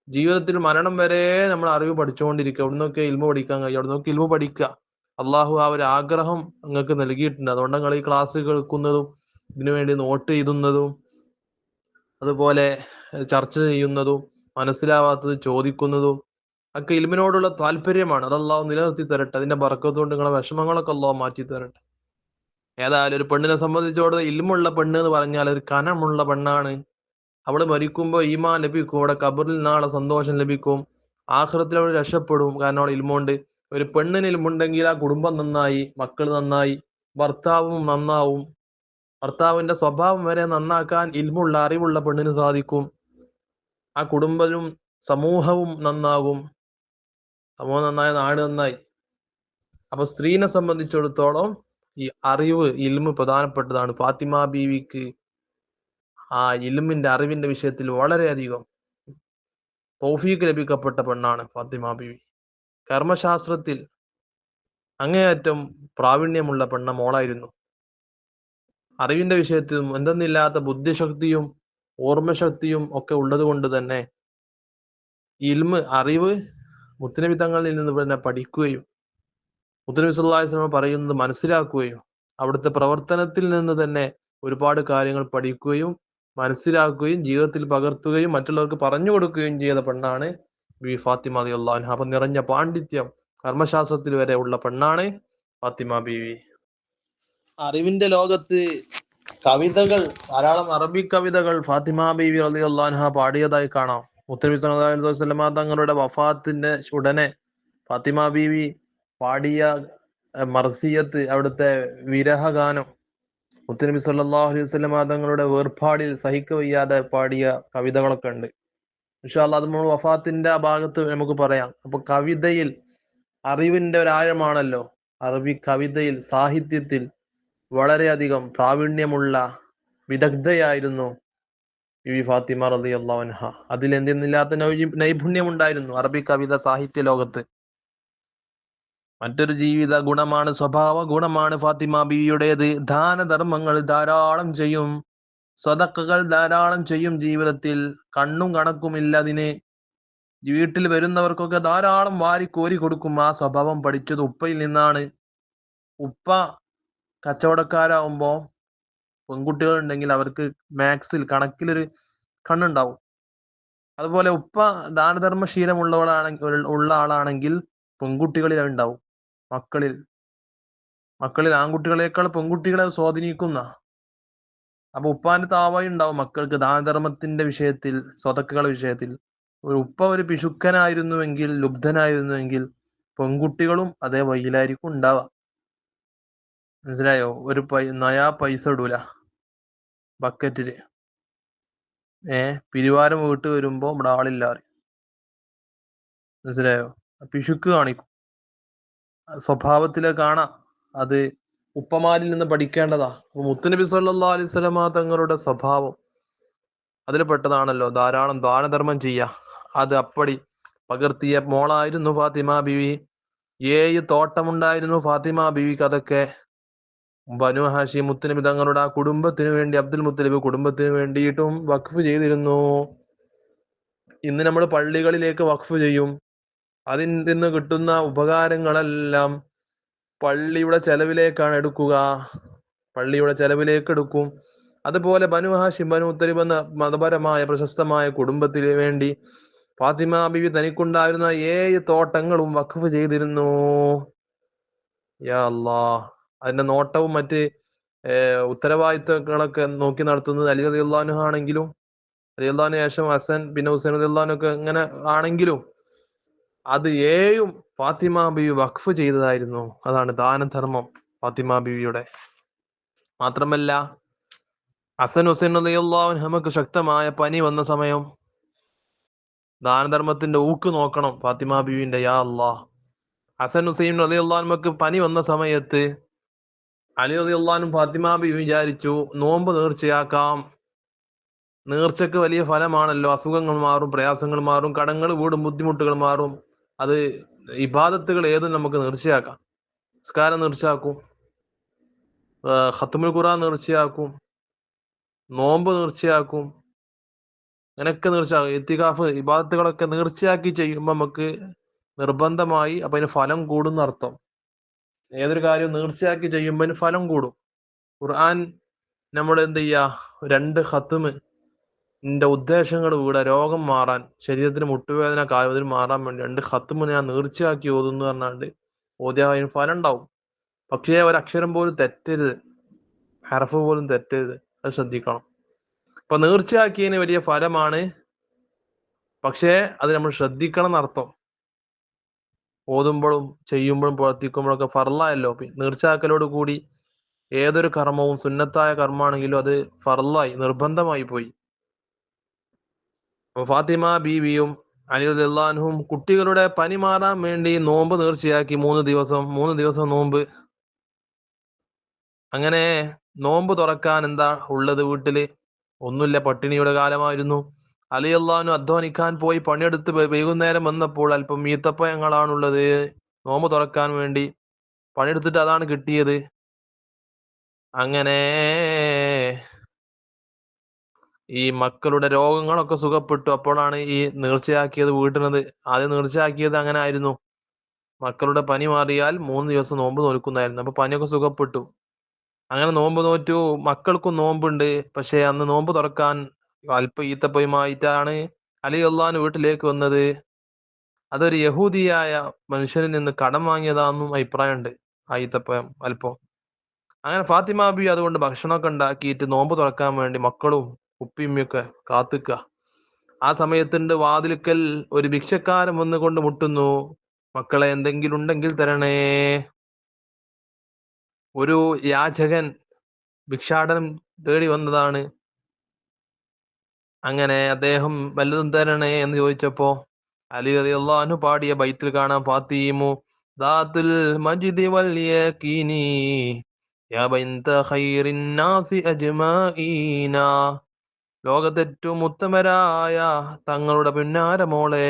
ജീവിതത്തിൽ മരണം വരെ നമ്മൾ അറിവ് പഠിച്ചുകൊണ്ടിരിക്കുക. എവിടുന്നൊക്കെ ഇൽമ പഠിക്കാൻ കഴിയും, എവിടുന്നൊക്കെ ഇൽമ പഠിക്കുക. അള്ളാഹു ആ ഒരു ആഗ്രഹം നിങ്ങൾക്ക് നൽകിയിട്ടുണ്ട്. അതുകൊണ്ട് നിങ്ങൾ ഈ ക്ലാസ് കേൾക്കുന്നതും ഇതിനു വേണ്ടി നോട്ട് എഴുതുന്നതും അതുപോലെ ചർച്ച ചെയ്യുന്നതും മനസ്സിലാവാത്തത് ചോദിക്കുന്നതും ഒക്കെ ഇൽമിനോടുള്ള താല്പര്യമാണ്. അത് അള്ളാഹു നിലനിർത്തി തരട്ടെ. അതിന്റെ ബർക്കത്തുകൊണ്ട് നിങ്ങളെ വിഷമങ്ങളൊക്കെ അള്ളാഹു മാറ്റി തരട്ടെ. ഏതായാലും ഒരു പെണ്ണിനെ സംബന്ധിച്ചോടെ ഇൽമുള്ള പെണ്ണ് എന്ന് പറഞ്ഞാൽ ഒരു കനമുള്ള പെണ്ണാണ്. അവള് മരിക്കുമ്പോൾ ഈമാൻ ലഭിക്കും, അവിടെ ഖബറിൽ നാളെ സന്തോഷം ലഭിക്കും, ആഖിറത്തിൽ അവൾ രക്ഷപ്പെടും. കാരണം അവൾ ഇൽമുണ്ട്. ഒരു പെണ്ണിന് ഇൽമുണ്ടെങ്കിൽ ആ കുടുംബം നന്നായി, മക്കൾ നന്നായി, ഭർത്താവും നന്നാവും. ഭർത്താവിന്റെ സ്വഭാവം വരെ നന്നാക്കാൻ ഇൽമുള്ള അറിവുള്ള പെണ്ണിന് സാധിക്കും. ആ കുടുംബവും സമൂഹവും നന്നാകും. സമൂഹം നന്നായ നാട് നന്നായി. അപ്പൊ സ്ത്രീനെ സംബന്ധിച്ചിടത്തോളം ഈ അറിവ് ഇൽമ് പ്രധാനപ്പെട്ടതാണ്. ഫാത്തിമ ബീവിക്ക് ആ ഇൽമിന്റെ അറിവിന്റെ വിഷയത്തിൽ വളരെയധികം തൗഫീഖ് ലഭിക്കപ്പെട്ട പെണ്ണാണ് ഫാത്തിമ ബീവി. കർമ്മശാസ്ത്രത്തിൽ അങ്ങേയറ്റം പ്രാവീണ്യമുള്ള പെണ്ണ മോളായിരുന്നു. അറിവിന്റെ വിഷയത്തിലും എന്തെന്നില്ലാത്ത ബുദ്ധിശക്തിയും ഓർമ്മശക്തിയും ഒക്കെ ഉള്ളത് കൊണ്ട് തന്നെ ഇൽമ് അറിവ് മുത്തുനബി തങ്ങളിൽ നിന്ന് തന്നെ പഠിക്കുകയും മുത്തുനബി സല്ലല്ലാഹു അലൈഹി വസല്ലം പറയുന്നത് മനസ്സിലാക്കുകയും അവിടുത്തെ പ്രവർത്തനത്തിൽ നിന്ന് തന്നെ ഒരുപാട് കാര്യങ്ങൾ പഠിക്കുകയും മനസ്സിലാക്കുകയും ജീവിതത്തിൽ പകർത്തുകയും മറ്റുള്ളവർക്ക് പറഞ്ഞു കൊടുക്കുകയും ചെയ്ത പെണ്ണാണ് ബി ഫാത്തിമ റളിയല്ലാഹു അൻഹ. അപ്പൊ നിറഞ്ഞ പാണ്ഡിത്യം കർമ്മശാസ്ത്രത്തിൽ വരെ ഉള്ള പെണ്ണാണ് ഫാത്തിമ ബീവി. അറിവിന്റെ ലോകത്ത് കവിതകൾ, ധാരാളം അറബി കവിതകൾ ഫാത്തിമ ബീവി റളിയല്ലാഹു അൻഹ പാടിയതായി കാണാം. മുത്തനബി സല്ലല്ലാഹു അലൈഹി വസല്ലം തങ്ങളുടെ വഫാത്തിന്റെ ഉടനെ ഫാത്തിമ ബീവി പാടിയ മർസിയത്ത്, അവിടുത്തെ വിരഹഗാനം, മുത്തനബി സല്ലല്ലാഹു അലൈഹി വസല്ലം തങ്ങളുടെ വേർപാടിൽ സഹിക്കവയ്യാതെ പാടിയ കവിതകളൊക്കെ ഉണ്ട്. ഇൻഷാ അല്ലാഹ് അത് നമ്മൾ വഫാത്തിന്റെ ആ ഭാഗത്ത് നമുക്ക് പറയാം. അപ്പൊ കവിതയിൽ അറിവിന്റെ ഒരാഴമാണല്ലോ. അറബി കവിതയിൽ, സാഹിത്യത്തിൽ വളരെയധികം പ്രാവീണ്യമുള്ള വിദഗ്ധയായിരുന്നു ബിബി ഫാത്തിമ റളിയല്ലാഹു അൻഹ. അതിൽ എന്തെന്നില്ലാത്ത നൈപുണ്യമുണ്ടായിരുന്നു അറബി കവിത സാഹിത്യ ലോകത്ത്. മറ്റൊരു ജീവിത ഗുണമാണ്, സ്വഭാവ ഗുണമാണ് ഫാത്തിമ ബീവിയുടേത്. ദാനധർമ്മങ്ങൾ ധാരാളം ചെയ്യും, സദഖകൾ ധാരാളം ചെയ്യും. ജീവിതത്തിൽ കണ്ണും കണക്കുമില്ല അതിന്. വീട്ടിൽ വരുന്നവർക്കൊക്കെ ധാരാളം വാരി കോരി കൊടുക്കും. ആ സ്വഭാവം പഠിച്ചത് ഉപ്പയിൽ നിന്നാണ്. ഉപ്പ കച്ചവടക്കാരാവുമ്പോ പെൺകുട്ടികൾ ഉണ്ടെങ്കിൽ അവർക്ക് മാത്സിൽ, കണക്കിലൊരു കണ്ണുണ്ടാവും. അതുപോലെ ഉപ്പ ഉള്ള ആളാണെങ്കിൽ പെൺകുട്ടികളിൽ ഉണ്ടാവും. മക്കളിൽ ആൺകുട്ടികളെക്കാൾ പെൺകുട്ടികളെ സ്വാധീനിക്കുന്ന. അപ്പൊ ഉപ്പാന്റെ താവായി ഉണ്ടാവും മക്കൾക്ക് ദാനധർമ്മത്തിന്റെ വിഷയത്തിൽ, സ്വതക്കുകളുടെ വിഷയത്തിൽ. ഉപ്പ ഒരു പിശുക്കനായിരുന്നുവെങ്കിൽ, ലുബ്ധനായിരുന്നുവെങ്കിൽ പെൺകുട്ടികളും അതേ വഴിയിലായിരിക്കും ഉണ്ടാവുക. മനസ്സിലായോ? ഒരു നയാ പൈസ ഇടൂല ബക്കറ്റില്. പിരിവാരം വീട്ട് വരുമ്പോ ഇവിടെ ആളില്ല. മനസ്സിലായോ? പിശുക്ക് കാണിക്കും. സ്വഭാവത്തില് കാണാം. അത് ഉപ്പമാരിൽ നിന്ന് പഠിക്കേണ്ടതാ. മുത്തുനബി സല്ലല്ലാഹു അലൈഹി വസല്ലം തങ്ങളുടെ സ്വഭാവം അതിൽ പെട്ടതാണല്ലോ ധാരാളം ദാനധർമ്മം ചെയ്യുക. അത് അപ്പടി പകർത്തിയ മോളായിരുന്നു ഫാത്തിമ ബീവി. 7 തോട്ടമുണ്ടായിരുന്നു ഫാത്തിമ ബീവിക്ക്. അതൊക്കെ ബനു ഹാഷിം മുത്തുനബി തങ്ങളുടെ ആ കുടുംബത്തിന് വേണ്ടി, അബ്ദുൽ മുത്തലിബ് കുടുംബത്തിന് വേണ്ടിയിട്ടും വഖഫ് ചെയ്തിരുന്നു. ഇന്ന് നമ്മൾ പള്ളികളിലേക്ക് വഖഫ് ചെയ്യും. അതിൽ നിന്ന് കിട്ടുന്ന ഉപകാരങ്ങളെല്ലാം പള്ളിയുടെ ചെലവിലേക്കാണ് എടുക്കുക. പള്ളിയുടെ ചെലവിലേക്ക് എടുക്കും. അതുപോലെ ബനു ഹാഷിം, ബനു മുത്തലിബ് എന്ന മതപരമായ പ്രശസ്തമായ കുടുംബത്തിന് വേണ്ടി ഫാത്തിമ ബീവി തനിക്കുണ്ടായിരുന്ന 7 തോട്ടങ്ങളും വഖഫ് ചെയ്തിരുന്നു. യാ അല്ലാഹ്. അതിന്റെ നോട്ടവും മറ്റ് ഉത്തരവാദിത്തങ്ങളൊക്കെ നോക്കി നടത്തുന്നത് അലി റളിയല്ലാഹു അൻഹു ആണെങ്കിലും, റളിയല്ലാഹു അൻഹു ശേഷം ഹസൻ പിന്നെ ഹുസൈൻ റളിയല്ലാഹു അൻഹു ഒക്കെ ഇങ്ങനെ ആണെങ്കിലും അത് 7ഉം ഫാത്തിമ ബീവി വഖഫ് ചെയ്തതായിരുന്നു. അതാണ് ദാനധർമ്മം ഫാത്തിമ ബീവിയുടെ. മാത്രമല്ല ഹസൻ ഹുസൈൻ റളിയല്ലാഹു അൻഹുമക്ക് ശക്തമായ പനി വന്ന സമയം ദാനധർമ്മത്തിന്റെ ഊക്ക് നോക്കണം ഫാത്തിമ ബീവിന്റെ. യാ അല്ലാഹ്. ഹസൻ ഹുസൈൻ റളിയല്ലാഹു അൻഹുമക്ക് പനി വന്ന സമയത്ത് അലി റളിയല്ലാഹു അൻഹു ഫാത്തിമ ബീവി വിചാരിച്ചു നോമ്പ് നേർച്ചയാക്കാം. നേർച്ചക്ക് വലിയ ഫലമാണല്ലോ. അസുഖങ്ങൾ മാറും, പ്രയാസങ്ങൾ മാറും, കടങ്ങൾ വീടും, ബുദ്ധിമുട്ടുകൾ മാറും. അത് ഇബാദത്തുകൾ ഏതും നമുക്ക് നേർച്ചയാക്കാം. നിസ്കാരം നേർച്ചയാക്കും, ഖത്മുൽ ഖുർആൻ നേർച്ചയാക്കും, നോമ്പ് നേർച്ചയാക്കും, അങ്ങനെയൊക്കെ നേർച്ചയാക്കും. ഇത്തികാഫ് ഇബാദത്തുകളൊക്കെ നേർച്ചയാക്കി ചെയ്യുമ്പോൾ നമുക്ക് നിർബന്ധമായി അപ്പൊ അതിന് ഫലം കൂടുന്ന അർത്ഥം. ഏതൊരു കാര്യവും നേർച്ചയാക്കി ചെയ്യുമ്പോൾ അതിന് ഫലം കൂടും. ഖുർആൻ നമ്മൾ എന്ത് ചെയ്യാ, 2 ഖത്മ് നിന്റെ ഉദ്ദേശങ്ങൾ ഇവിടെ രോഗം മാറാൻ, ശരീരത്തിന് മുട്ടുവേദന കായതിന് മാറാൻ വേണ്ടി 2 ഖത്മ് ഞാൻ നേർച്ചയാക്കി ഓതുന്നു പറഞ്ഞാണ്ട് ഓതിയാൽ അതിന് ഫലം ഉണ്ടാവും. പക്ഷേ ഒരക്ഷരം പോലും തെറ്റരുത്, ഹർഫ് പോലും തെറ്റരുത്. അത് ശ്രദ്ധിക്കണം. അപ്പൊ നേർച്ചയാക്കിയതിന് വലിയ ഫലമാണ്. പക്ഷേ അത് നമ്മൾ ശ്രദ്ധിക്കണം എന്നർത്ഥം. ഓതുമ്പോഴും ചെയ്യുമ്പോഴും പ്രവർത്തിക്കുമ്പോഴൊക്കെ ഫർലായല്ലോ. നേർച്ചയാക്കലോട് കൂടി ഏതൊരു കർമ്മവും സുന്നത്തായ കർമ്മമാണെങ്കിലും അത് ഫർലായി, നിർബന്ധമായി പോയി. ഫാത്തിമ ബീവിയും അലി റളിയല്ലാഹു അൻഹും കുട്ടികളുടെ പനി മാറാൻ വേണ്ടി നോമ്പ് നേർച്ചയാക്കി 3 ദിവസം നോമ്പ്. അങ്ങനെ നോമ്പ് തുറക്കാൻ എന്താ ഉള്ളത് വീട്ടില്? ഒന്നുമില്ല, പട്ടിണിയുടെ കാലമായിരുന്നു. അലി റളിയല്ലാഹു അൻഹു അധ്വാനിക്കാൻ പോയി പണിയെടുത്ത് വൈകുന്നേരം വന്നപ്പോൾ അല്പം ഈത്തപ്പഴങ്ങളാണുള്ളത്. നോമ്പ് തുറക്കാൻ വേണ്ടി പണിയെടുത്തിട്ട് അതാണ് കിട്ടിയത്. അങ്ങനെ ഈ മക്കളുടെ രോഗങ്ങളൊക്കെ സുഖപ്പെട്ടു. അപ്പോഴാണ് ഈ നേർച്ചയാക്കിയത് വീട്ടുന്നത്. ആദ്യം നേർച്ചയാക്കിയത് അങ്ങനെ ആയിരുന്നു, മക്കളുടെ പനി മാറിയാൽ 3 ദിവസം നോമ്പ് നോൽക്കുന്നതായിരുന്നു. അപ്പൊ പനിയൊക്കെ സുഖപ്പെട്ടു. അങ്ങനെ നോമ്പ് നോറ്റു. മക്കൾക്കും നോമ്പുണ്ട്. പക്ഷെ അന്ന് നോമ്പ് തുറക്കാൻ അല്പ ഈത്തപ്പയുമായിട്ടാണ് അലി റളിയല്ലാഹു അൻഹു വീട്ടിലേക്ക് വന്നത്. അതൊരു യഹൂദിയായ മനുഷ്യനിൽ നിന്ന് കടം വാങ്ങിയതാണെന്നും അഭിപ്രായമുണ്ട്, ആ ഈത്തപ്പഴം അല്പം. അങ്ങനെ ഫാത്തിമ ബി അതുകൊണ്ട് ഭക്ഷണമൊക്കെ ഉണ്ടാക്കിയിട്ട് നോമ്പ് തുറക്കാൻ വേണ്ടി മക്കളും ഉപ്പിമ്മയൊക്കെ കാത്തുക്ക. ആ സമയത്തുണ്ട് വാതിൽക്കൽ ഒരു ഭിക്ഷക്കാരൻ വന്നുകൊണ്ട് മുട്ടുന്നു. മക്കളെ എന്തെങ്കിലും ഉണ്ടെങ്കിൽ തരണേ. ഒരു യാചകൻ ഭിക്ഷാടനം തേടി വന്നതാണ്. അങ്ങനെ അദ്ദേഹം വല്ലതും തരണേ എന്ന് ചോദിച്ചപ്പോ അലി റളിയല്ലാഹു അൻഹു പാടിയ ബൈത്തിൽ കാണാം, ഫാത്തിമു ദാത്തുൽ മജ്ദി വൽ യഖീനി യാ ബിൻത ഖൈറിൻ നാസി അജ്മഈന. ലോകത്തേറ്റവും ഉത്തമരായ തങ്ങളുടെ പുന്നാര മോളെ,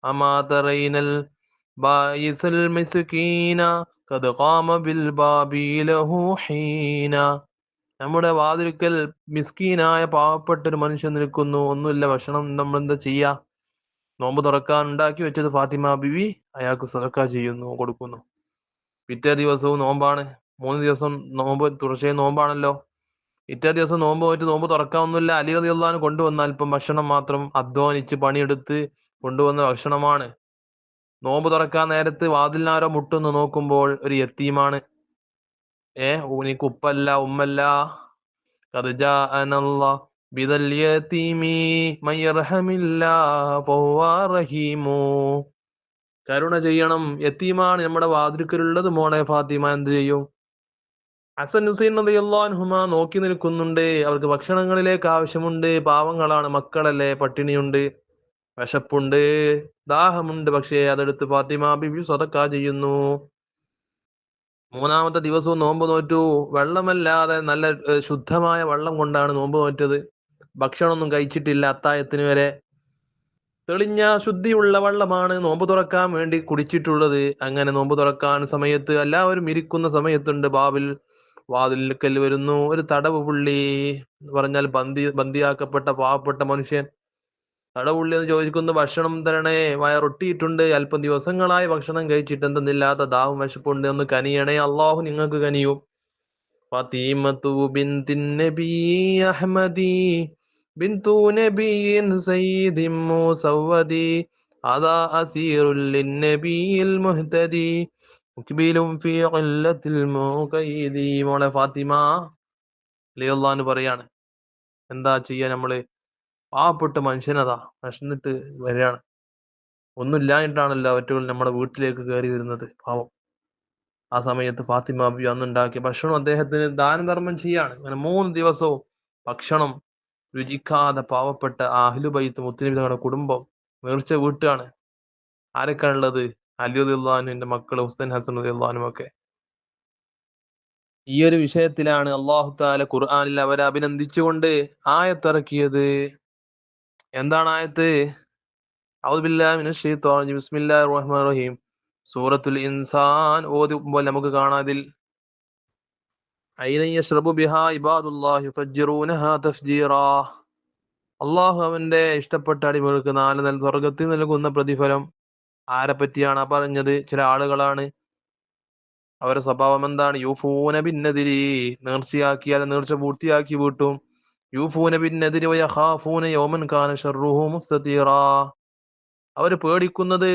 അമാ തറൈനൽ ബായിസൽ മിസ്കീന ഖദ് ഖാമ ബിൽ ബാബി ലഹു ഹീന. നമ്മുടെ വാതിൽക്കൽ മിസ്കീനായ പാവപ്പെട്ടൊരു മനുഷ്യൻ നിൽക്കുന്നു, ഒന്നുമില്ല, ഭക്ഷണം നമ്മൾ എന്താ ചെയ്യാ? നോമ്പ് തുറക്കാൻ ഉണ്ടാക്കി വെച്ചത് ഫാത്തിമ ബിവി അയാൾക്ക് സദക്ക ചെയ്യുന്നു, കൊടുക്കുന്നു. പിറ്റേ ദിവസവും നോമ്പാണ്. 3 ദിവസം നോമ്പ് തുടർച്ചയായി നോമ്പാണല്ലോ. പിറ്റേ ദിവസം നോമ്പ് പോയിട്ട് നോമ്പ് തുറക്കാനൊന്നുമില്ല. അലി റളിയല്ലാഹു അൻഹു കൊണ്ടുവന്ന അല്പം ഭക്ഷണം മാത്രം, അധ്വാനിച്ച് പണിയെടുത്ത് കൊണ്ടുവന്ന ഭക്ഷണമാണ്. നോമ്പ് തുറക്കാൻ നേരത്ത് വാതിലിനാരോ മുട്ടുന്നു. നോക്കുമ്പോൾ ഒരു യത്തീമാണ്. എനിക്ക് ഉപ്പല്ല ഉമ്മല്ല. ഖദ് ജാഅനല്ലാഹു ബിദൽ യതീമി മൻ യർഹമില്ലാഹ ഫഹുവ റഹീമു. കരുണ ചെയ്യണം, യത്തീമാണ് നമ്മുടെ വാതിൽക്കലുള്ളത് മോളെ ഫാത്തിമ. എന്ത് ചെയ്യും? ഹസൻ ഹുസൈൻ റളിയല്ലാഹു അൻഹുമാ നോക്കി നിൽക്കുന്നുണ്ട്. അവർക്ക് ഭക്ഷണങ്ങളിലേക്ക് ആവശ്യമുണ്ട്. പാവങ്ങളാണ്, മക്കളല്ലേ, പട്ടിണിയുണ്ട്, വിശപ്പുണ്ട്, ദാഹമുണ്ട്. പക്ഷേ അതെടുത്ത് ഫാത്തിമ ബിബി സദക്ക ചെയ്യുന്നു. 3-ാമത്തെ ദിവസവും നോമ്പ് നോറ്റു. വെള്ളമല്ലാതെ നല്ല ശുദ്ധമായ വെള്ളം കൊണ്ടാണ് നോമ്പ് നോറ്റത്. ഭക്ഷണമൊന്നും കഴിച്ചിട്ടില്ല അത്തായത്തിന് വരെ. തെളിഞ്ഞ ശുദ്ധിയുള്ള വെള്ളമാണ് നോമ്പ് തുറക്കാൻ വേണ്ടി കുടിച്ചിട്ടുള്ളത്. അങ്ങനെ നോമ്പ് തുറക്കാൻ സമയത്ത് എല്ലാവരും ഇരിക്കുന്ന സമയത്തുണ്ട് വാതിൽക്കൽ വരുന്നു ഒരു തടവ് പുള്ളി എന്ന് പറഞ്ഞാൽ ബന്ദിയാക്കപ്പെട്ട പാവപ്പെട്ട മനുഷ്യൻ. തടവുള്ളി എന്ന് ചോദിക്കുന്നു, ഭക്ഷണം തരണേ, വയറൊട്ടിയിട്ടുണ്ട്, അല്പം ദിവസങ്ങളായി ഭക്ഷണം കഴിച്ചിട്ട് എന്തെന്നില്ലാത്ത ദാഹം വിശപ്പുണ്ട്, ഒന്ന് കനിയണേ, അള്ളാഹു നിങ്ങൾക്ക് കനിയും. ഫാത്തിമത്തു ബിൻതിൻ നബി അഹ്മദി ബിൻതു നബിയിൻ സയ്യിദിൻ മുസവ്വദി അദാ അസീറുൽ ലിന്നബിയിൽ മുഹ്തദി മുഖ്ബിലും ഫീ ഖില്ലത്തിൽ മുഖയ്യിദി. മോളെ ഫാത്തിമ റളിയല്ലാഹു അൻഹു പറയാണ്, എന്താ ചെയ്യാ, നമ്മള് പാവപ്പെട്ട മനുഷ്യനതാ വിശന്നിട്ട് വരികയാണ്. ഒന്നുമില്ലായിട്ടാണല്ലോ അവറ്റുകൾ നമ്മുടെ വീട്ടിലേക്ക് കയറി വരുന്നത്, പാവം. ആ സമയത്ത് ഫാത്തിമ ബി അന്നുണ്ടാക്കിയ ഭക്ഷണം അദ്ദേഹത്തിന് ദാനധർമ്മം ചെയ്യാണ്. അങ്ങനെ 3 ദിവസവും ഭക്ഷണം രുചിക്കാതെ പാവപ്പെട്ട അഹ്ലു ബൈത്ത് മുത്തനബി തങ്ങളുടെ കുടുംബം നേർച്ച വീട്ടുകയാണ്. ആരൊക്കെയാണുള്ളത്? അലി റളിയല്ലാഹു അൻഹുവിന്റെ മക്കൾ ഹുസൈൻ ഹസൻ റളിയല്ലാഹു അൻഹു ഒക്കെ. ഈ ഒരു വിഷയത്തിലാണ് അല്ലാഹു തആല ഖുർആനിൽ അവരെ അഭിനന്ദിച്ചുകൊണ്ട് ആയത്തിറക്കിയത്. എന്താണ് ആയത്ത്? ഔദു ബില്ലാഹി മിനശ് ശൈത്വാനിർ റജീം. ബിസ്മില്ലാഹിർ റഹ്മാനിർ റഹീം. സൂറത്തുൽ ഇൻസാൻ ഓതുമ്പോൾ നമുക്ക് കാണാം, അതിൽ ഐനൻ യശ്റബു ബിഹാ ഇബാദുല്ലാഹി യുഫജ്ജിറൂനഹാ തഫ്ജീറാ. അള്ളാഹു അവന്റെ ഇഷ്ടപ്പെട്ട അടിമകൾക്ക് 4 സ്വർഗത്തിൽ നൽകുന്ന പ്രതിഫലം. ആരെ പറ്റിയാണ് പറഞ്ഞത്? ചില ആളുകളാണ്. അവരുടെ സ്വഭാവം എന്താണ്? യൂഫൂന ബിന്നദിരി, നേർച്ചയാക്കിയാൽ നേർച്ച പൂർത്തിയാക്കി വീട്ടും. യൂഫൂന ബിന്നദിരി വയഖാഫൂന യൗമൻ കാന ശർറുഹു മുസ്തതീറാ. അവർ പേടിക്കുന്നത്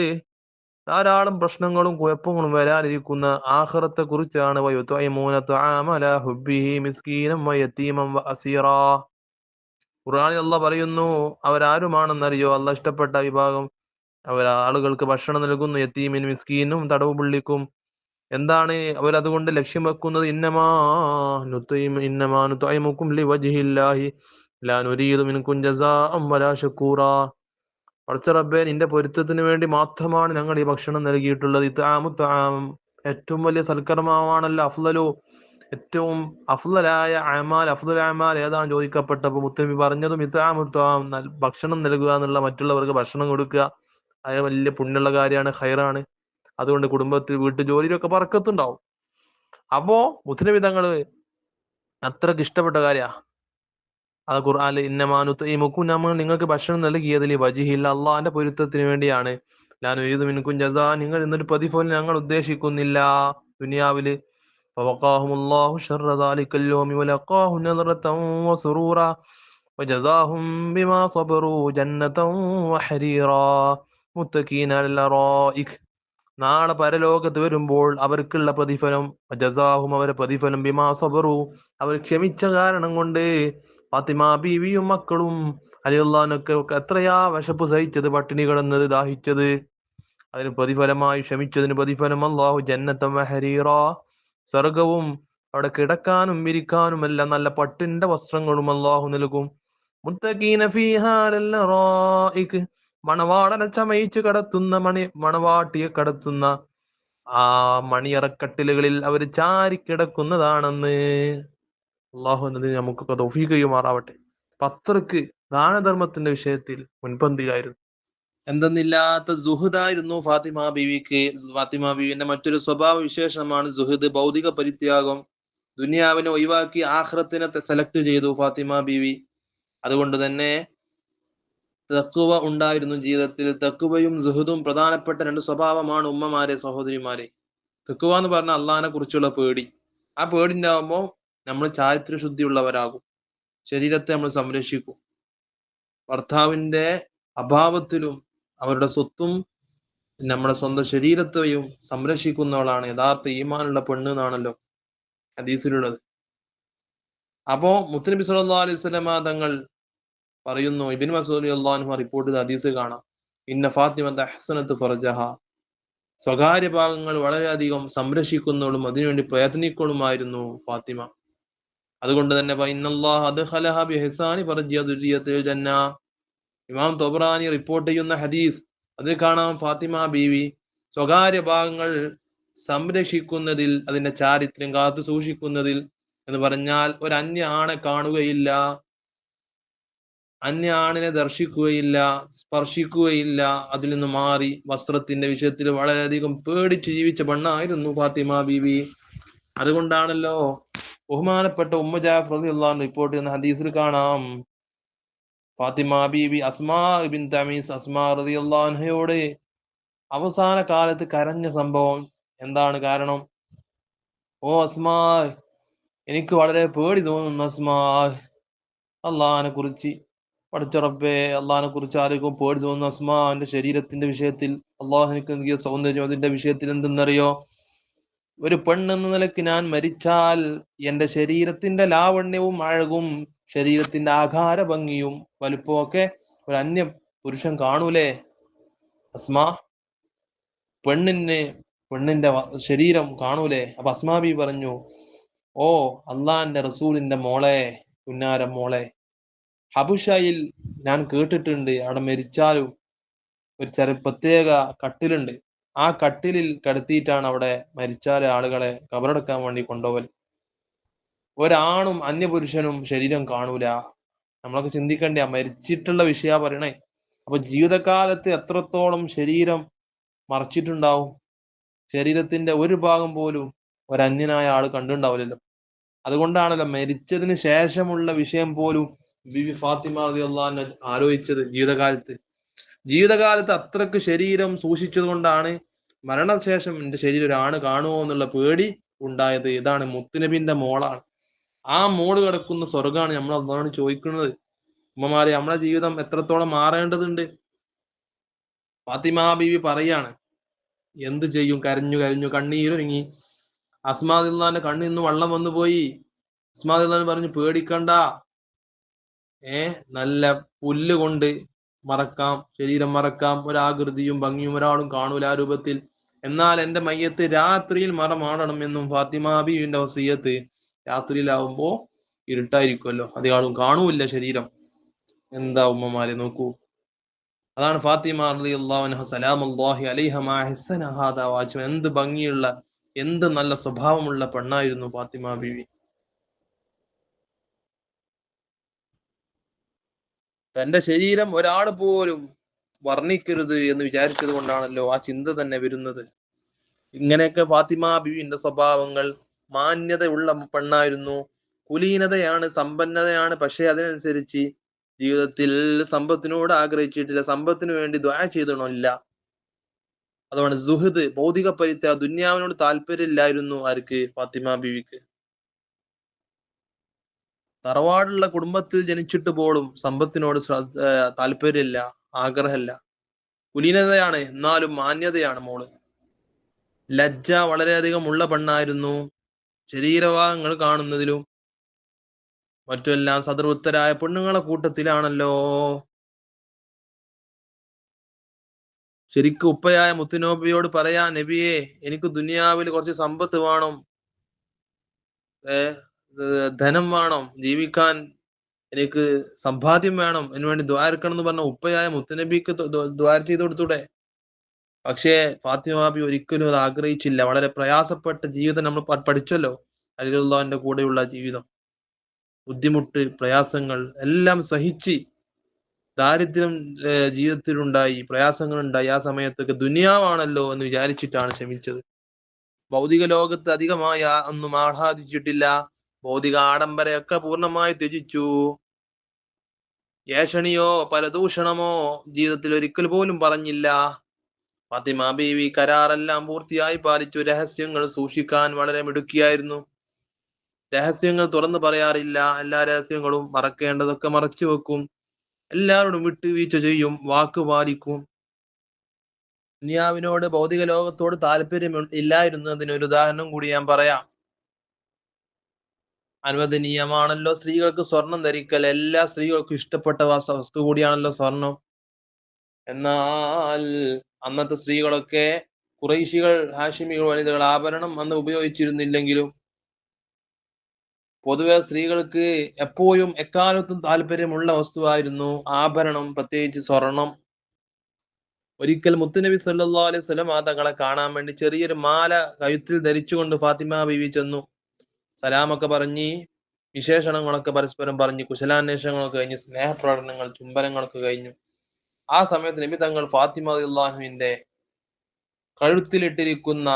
ധാരാളം പ്രശ്നങ്ങളും കുഴപ്പങ്ങളും വരാനിരിക്കുന്ന ആഖിറത്തെ കുറിച്ചാണ്. വയുത്ഇമൂന തആമ അലാ ഹുബ്ബിഹി മിസ്കീനം വയതീമൻ വഅസീറാ. ഖുർആനിൽ അല്ലാഹ് പറയുന്നു, അവരാരുമാണെന്നറിയോ? അല്ലാഹ് ഇഷ്ടപ്പെട്ട വിഭാഗം ആളുകൾക്ക് ഭക്ഷണം നൽകുന്നു, യതീമിനും മിസ്കീനും തടവ് പുള്ളിക്കും. എന്താണ് അവരതുകൊണ്ട് ലക്ഷ്യം വെക്കുന്നത്? ഇന്നമാ നുത്ഇമുക്കും ലിവജ്ഹില്ലാഹി ലാ നുരീദു മിൻകും ജസാഅൻ വലാ ശകൂറാ. പടച്ച റബ്ബേ, നിന്റെ പൊരുത്തത്തിന് വേണ്ടി മാത്രമാണ് ഞങ്ങൾ ഈ ഭക്ഷണം നൽകിയിട്ടുള്ളത്. ഇത്ആമു തആം, ഏറ്റവും വലിയ സൽക്കർമ്മമാണല്ലോ അഫ്ളലു, ഏറ്റവും അഫ്ളലായ അമാൽ ഏതാണ് ചോദിക്കപ്പെട്ടപ്പോൾ മുത്തനബി പറഞ്ഞതും ഇത്ആമു തആം, ഭക്ഷണം നൽകുക എന്നുള്ള, മറ്റുള്ളവർക്ക് ഭക്ഷണം കൊടുക്കുക. അത് വലിയ പുണ്യമുള്ള കാര്യമാണ്, ഖൈറാണ്. അതുകൊണ്ട് കുടുംബത്തിൽ വീട്ടു ജോലിയിലൊക്കെ ബർക്കത്തുണ്ടാവും. അപ്പോ മുത്തനബി തങ്ങള് അത്രക്ക് ഇഷ്ടപ്പെട്ട കാര്യ അത് ഖുർആനിൽ ഇന്നമാനുത്ഇമുക്കും, നമ്മൾ നിങ്ങൾക്ക് ഭക്ഷണം നൽകിയതിൽ വജ്ഹില്ല, അള്ളാഹിന്റെ പൊരുത്തത്തിന് വേണ്ടിയാണ്. ലാ നുരീദു മിൻകും ജസാ, നിങ്ങൾ എന്നൊരു പ്രതിഫലം ഞങ്ങൾ ഉദ്ദേശിക്കുന്നില്ല ദുനിയാവില്. ഫവഖാഹുമുല്ലാഹു ശർറ ദാലിക്കൽ യൗമി വലഖാഹു നദറതൻ വസുറൂറാ വജസാഹും ബിമാ സബറു ജന്നതൻ വഹരീറാ മുത്തഖീന അലൽ അറായിക്. നാളെ പരലോകത്ത് വരുമ്പോൾ അവർക്കുള്ള പ്രതിഫലം, ജസാഹും, അവരെ പ്രതിഫലം, ബിമാ സബറു, അവർ ക്ഷമിച്ച കാരണം കൊണ്ട്. ഫാത്തിമ ബീവിയും മക്കളും അലിയുള്ളാനൊക്കെ എത്രയാ വിശപ്പ് സഹിച്ചത്, പട്ടിണി കിടന്നത്, ദാഹിച്ചത്. അതിന് പ്രതിഫലമായി, ക്ഷമിച്ചതിന് പ്രതിഫലം അല്ലാഹു ജന്നത്തൻ വഹരീറാ, സ്വർഗവും അവിടെ കിടക്കാനും ഇരിക്കാനും എല്ലാം നല്ല പട്ടിന്റെ വസ്ത്രങ്ങളും അല്ലാഹു നൽകും. മുത്തഖീന ഫീഹാ അലൽ അറായിക്, മണവാളനെ ചമയിച്ച് കടത്തുന്ന, മണവാട്ടിയെ കടത്തുന്ന ആ മണിയറക്കട്ടിലുകളിൽ അവർ ചാരിക്കിടക്കുന്നതാണെന്ന്. അള്ളാഹു എന്നതിന് നമുക്കൊക്കെ തൗഫീഖ് ചെയ്യുമാറാവട്ടെ. അത്രക്ക് ദാനധർമ്മത്തിന്റെ വിഷയത്തിൽ മുൻപന്തിയിലായിരുന്നു. എന്തെന്നില്ലാത്ത സുഹൃദായിരുന്നു ഫാത്തിമ ബീവിക്ക്. ഫാത്തിമ ബീവിന്റെ മറ്റൊരു സ്വഭാവ വിശേഷമാണ് സുഹൃദ്, ഭൗതിക പരിത്യാഗം. ദുനിയാവിനെ ഒഴിവാക്കി ആഖിറത്തിനെ സെലക്ട് ചെയ്തു ഫാത്തിമ ബീവി. അതുകൊണ്ട് തന്നെ തഖ്വ ഉണ്ടായിരുന്നു ജീവിതത്തിൽ. തഖ്വയും സുഹുദും പ്രധാനപ്പെട്ട രണ്ട് സ്വഭാവമാണ് ഉമ്മമാരെ, സഹോദരിമാരെ. തഖ്വ എന്ന് പറഞ്ഞാൽ അള്ളാഹിനെ കുറിച്ചുള്ള പേടി. ആ പേടി ഉണ്ടാവുമ്പോൾ നമ്മൾ ചാരിത്രശുദ്ധിയുള്ളവരാകും, ശരീരത്തെ നമ്മൾ സംരക്ഷിക്കും. ഭർത്താവിന്റെ അഭാവത്തിലും അവരുടെ സ്വത്തും നമ്മുടെ സ്വന്തം ശരീരത്തെയും സംരക്ഷിക്കുന്നവളാണ് യഥാർത്ഥ ഈമാനുള്ള പെണ്ണ് എന്നാണല്ലോ ഹദീസിലുള്ളത്. അപ്പോ മുത്തനബി സല്ലല്ലാഹു അലൈഹി വസല്ലമ തങ്ങൾ പറയുന്നു, ഇബ്നു മസ്ഊദ് റളിയല്ലാഹു അൻഹു റിപ്പോർട്ട് ചെയ്ത ഹദീസ് കാണാം, ഇന്ന ഫാത്തിമത അഹ്സനത്ത് ഫർജഹ, സ്വകാര്യ ഭാഗങ്ങൾ വളരെയധികം സംരക്ഷിക്കുന്നവളും അതിനുവേണ്ടി പ്രയത്നിക്കലുമായിരുന്നു ഫാത്തിമ. അതുകൊണ്ട് തന്നെ ഇന്നല്ലാഹ അദ്ഖലഹ ബിഹിസാനി ഫർജിയ ദുരിയത്തുൽ ജന്ന, ഇമാം തൊബ്രാനി റിപ്പോർട്ട് ചെയ്യുന്ന ഹദീസ്, അതിൽ കാണാം ഫാത്തിമ ബീവി സ്വകാര്യ ഭാഗങ്ങൾ സംരക്ഷിക്കുന്നതിൽ, അതിന്റെ ചാരിത്രം കാത്തു സൂക്ഷിക്കുന്നതിൽ എന്ന് പറഞ്ഞാൽ ഒരു അന്യ ആണെ കാണുകയില്ല, അന്യ ആണിനെ ദർശിക്കുകയില്ല, സ്പർശിക്കുകയില്ല, അതിൽ നിന്ന് മാറി വസ്ത്രത്തിന്റെ വിഷയത്തിൽ വളരെയധികം പേടിച്ച് ജീവിച്ച പെണ്ണായിരുന്നു ഫാത്തിമ ബീവി. അതുകൊണ്ടാണല്ലോ ബഹുമാനപ്പെട്ട ഉമ്മ ജാഫർ റളിയല്ലാഹു അൻഹു റിപ്പോർട്ട് ചെയ്യുന്ന ഹദീസിൽ കാണാം, ഫാത്തിമ ബീവി അസ്മാ ബിൻത് അമീസ്, അസ്മാ റളിയല്ലാഹു അൻഹയോട് അവസാന കാലത്ത് കരഞ്ഞ സംഭവം എന്താണ് കാരണം? ഓ അസ്മാ, എനിക്ക് വളരെ പേടി തോന്നുന്നു അസ്മാ, അള്ളാഹിനെ കുറിച്ച്, പഠിച്ച റബ്ബേ, അള്ളാഹിനെ കുറിച്ച് ആരെങ്കിലും പേടി തോന്നുന്നു അസ്മാ. എന്റെ ശരീരത്തിന്റെ വിഷയത്തിൽ അള്ളാഹു എനിക്ക് നൽകിയ സൗന്ദര്യം, അതിന്റെ വിഷയത്തിൽ എന്തെന്നറിയോ? ഒരു പെണ്ണെന്ന നിലയ്ക്ക് ഞാൻ മരിച്ചാൽ എന്റെ ശരീരത്തിന്റെ ലാവണ്യവും അഴകും ശരീരത്തിന്റെ ആകാര ഭംഗിയും വലുപ്പവും ഒക്കെ ഒരു അന്യ പുരുഷൻ കാണൂലേ അസ്മാ? പെണ്ണിന്റെ ശരീരം കാണൂലേ? അപ്പൊ അസ്മാ ബി പറഞ്ഞു, ഓ അള്ളാന്റെ റസൂലിന്റെ മോളെ, പുന്നാരം മോളെ, ഹബുഷയിൽ ഞാൻ കേട്ടിട്ടുണ്ട്, അവിടെ മരിച്ചാലും ഒരു പ്രത്യേക കട്ടിലുണ്ട്, ആ കട്ടിലിൽ കിടത്തിയിട്ടാണ് അവിടെ മരിച്ചാൽ ആളുകളെ കബറടക്കാൻ വേണ്ടി കൊണ്ടുപോകൽ. ഒരാണും അന്യപുരുഷനും ശരീരം കാണൂല. നമ്മളൊക്കെ ചിന്തിക്കണ്ടേ, മരിച്ചിട്ടുള്ള വിഷയ പറയണേ. അപ്പൊ ജീവിതകാലത്ത് എത്രത്തോളം ശരീരം മറച്ചിട്ടുണ്ടാവും, ശരീരത്തിന്റെ ഒരു ഭാഗം പോലും ഒരന്യനായ ആള് കണ്ടിട്ടുണ്ടാവില്ലല്ലോ. അതുകൊണ്ടാണല്ലോ മരിച്ചതിന് ശേഷമുള്ള വിഷയം പോലും ബിബി ഫാത്തിമ റളിയല്ലാഹു അൻഹ ആലോചിച്ചത്. ജീവിതകാലത്ത് അത്രക്ക് ശരീരം സൂക്ഷിച്ചത് കൊണ്ടാണ് മരണശേഷം എന്റെ ശരീരം ഒരാണ് കാണുമോ എന്നുള്ള പേടി ഉണ്ടായത്. ഇതാണ് മുത്തുനബിന്റെ മോളാണ്. ആ മോള് കിടക്കുന്ന സ്വർഗമാണ് നമ്മൾ അള്ളാഹുവിനോട് ചോദിക്കുന്നത്. ഉമ്മമാരെ, നമ്മളെ ജീവിതം എത്രത്തോളം മാറേണ്ടതുണ്ട്. ഫാത്തിമ ബീവി പറയാണ്, എന്ത് ചെയ്യും, കരഞ്ഞു കരഞ്ഞു കണ്ണീരൊരുങ്ങി. അസ്മാ റളിയല്ലാഹുവിന്റെ കണ്ണിൽ നിന്ന് വെള്ളം വന്നു പോയി. അസ്മാ റളിയല്ലാഹു പറഞ്ഞു, പേടിക്കണ്ട, നല്ല പുല്ല് കൊണ്ട് മറക്കാം, ശരീരം മറക്കാം, ഒരാകൃതിയും ഭംഗിയും ഒരാളും കാണൂല ആ രൂപത്തിൽ. എന്നാൽ എന്റെ മയ്യത്ത് രാത്രിയിൽ മറമാടണം എന്നും ഫാത്തിമ ബീവിന്റെ വസിയത്ത്. രാത്രിയിലാവുമ്പോ ഇരുട്ടായിരിക്കുമല്ലോ, അധികാളും കാണൂല്ല ശരീരം. എന്താ ഉമ്മമാരെ നോക്കൂ. അതാണ് ഫാത്തിമ റളിയല്ലാഹു അൻഹ സലാമുല്ലാഹി അലൈഹ മാ ഹസ്സന ഹാദാ വാജ്മ. എന്ത് ഭംഗിയുള്ള, എന്ത് നല്ല സ്വഭാവമുള്ള പെണ്ണായിരുന്നു ഫാത്തിമ ബീവി. തന്റെ ശരീരം ഒരാൾ പോലും വർണ്ണിക്കരുത് എന്ന് വിചാരിച്ചത് കൊണ്ടാണല്ലോ ആ ചിന്ത തന്നെ വരുന്നത്. ഇങ്ങനെയൊക്കെ ഫാത്തിമ ബീവിന്റെ സ്വഭാവങ്ങൾ. മാന്യതയുള്ള പെണ്ണായിരുന്നു. കുലീനതയാണ്, സമ്പന്നതയാണ്, പക്ഷെ അതിനനുസരിച്ച് ജീവിതത്തിൽ സമ്പത്തിനോട് ആഗ്രഹിച്ചിട്ടില്ല, സമ്പത്തിന് വേണ്ടി ദുആ ചെയ്തിട്ടില്ല. അതുകൊണ്ട് സുഹൃദ്, ഭൗതിക പരിത്യാഗം, ദുന്യാവിനോട് താല്പര്യമില്ലായിരുന്നു ആർക്ക്? ഫാത്തിമ ബീവിക്ക്. തറവാടുള്ള കുടുംബത്തിൽ ജനിച്ചിട്ട് പോലും സമ്പത്തിനോട് താല്പര്യമില്ല, ആഗ്രഹമില്ല. കുലീനതയാണ്, എന്നാലും മാന്യതയാണ് മോള്. ലജ്ജ വളരെയധികം ഉള്ള പെണ്ണായിരുന്നു. ശരീരഭാഗങ്ങൾ കാണുന്നതിലും മറ്റുമെല്ലാം സദൃവത്തരായ പെണ്ണുങ്ങളെ കൂട്ടത്തിലാണല്ലോ. ശരിക്കും ഉപ്പയായ മുത്തുനബിയോട് പറയാ, നബിയെ, എനിക്ക് ദുനിയാവിൽ കുറച്ച് സമ്പത്ത് വേണം, ധനം വേണം, ജീവിക്കാൻ എനിക്ക് സമ്പാദ്യം വേണം, അതിനു വേണ്ടി ദ്വാരക്കണം എന്ന് പറഞ്ഞ ഉപ്പയായ മുത്തുനബിക്ക് ദ്വാര ചെയ്ത് കൊടുത്തൂടെ? പക്ഷേ ഫാത്തിമ ബി ഒരിക്കലും അത് ആഗ്രഹിച്ചില്ല. വളരെ പ്രയാസപ്പെട്ട ജീവിതം നമ്മൾ പഠിച്ചല്ലോ, അലിലുള്ളാഹിന്റെ കൂടെയുള്ള ജീവിതം. ബുദ്ധിമുട്ട്, പ്രയാസങ്ങൾ എല്ലാം സഹിച്ച്, ദാരിദ്ര്യം ജീവിതത്തിലുണ്ടായി, പ്രയാസങ്ങൾ ഉണ്ടായി. ആ സമയത്തൊക്കെ ദുനിയാവാണല്ലോ എന്ന് വിചാരിച്ചിട്ടാണ് ക്ഷമിച്ചത്. ഭൗതിക ലോകത്ത് അധികമായി ഒന്നും ആഹ്ലാദിച്ചിട്ടില്ല. ഭൗതിക ആഡംബരമൊക്കെ പൂർണ്ണമായി ത്യജിച്ചു. ഏഷണിയോ പരദൂഷണമോ ജീവിതത്തിൽ ഒരിക്കൽ പോലും പറഞ്ഞില്ല. ഫാത്തിമ ബീവി കരാറെല്ലാം പൂർത്തിയായി പാലിച്ചു. രഹസ്യങ്ങൾ സൂക്ഷിക്കാൻ വളരെ മിടുക്കിയായിരുന്നു. രഹസ്യങ്ങൾ തുറന്നു പറയാറില്ല. എല്ലാ രഹസ്യങ്ങളും മറക്കേണ്ടതൊക്കെ മറച്ചു വെക്കും. എല്ലാവരോടും വിട്ടുവീഴ്ച ചെയ്യും, വാക്ക് പാലിക്കും. ദുനിയാവിനോട്, ഭൗതിക ലോകത്തോട് താല്പര്യം ഇല്ലായിരുന്നതിനൊരു ഉദാഹരണം കൂടി ഞാൻ പറയാം. അനുവദനീയമാണല്ലോ സ്ത്രീകൾക്ക് സ്വർണം ധരിക്കൽ. എല്ലാ സ്ത്രീകൾക്കും ഇഷ്ടപ്പെട്ട വസ്തു കൂടിയാണല്ലോ സ്വർണം. എന്നാൽ അന്നത്തെ സ്ത്രീകളൊക്കെ ഖുറൈശികൾ, ഹാഷിമികൾ വനിതകൾ ആഭരണം അന്ന് ഉപയോഗിച്ചിരുന്നില്ലെങ്കിലും പൊതുവെ സ്ത്രീകൾക്ക് എപ്പോഴും എക്കാലത്തും താല്പര്യമുള്ള വസ്തുവായിരുന്നു ആഭരണം, പ്രത്യേകിച്ച് സ്വർണം. ഒരിക്കൽ മുത്തുനബി സല്ലല്ലാഹു അലൈഹി വസല്ലം തങ്ങളെ കാണാൻ വേണ്ടി ചെറിയൊരു മാല കഴുത്തിൽ ധരിച്ചുകൊണ്ട് ഫാത്തിമ ബീവി ചെന്നു. സലാമൊക്കെ പറഞ്ഞ്, വിശേഷണങ്ങളൊക്കെ പരസ്പരം പറഞ്ഞ്, കുശലാന്വേഷണങ്ങളൊക്കെ കഴിഞ്ഞ്, സ്നേഹപ്രകടനങ്ങൾ, ചുംബനങ്ങളൊക്കെ കഴിഞ്ഞു. ആ സമയത്ത് നബി തങ്ങൾ ഫാത്തിമ റളിയല്ലാഹുവിന്റെ കഴുത്തിലിട്ടിരിക്കുന്ന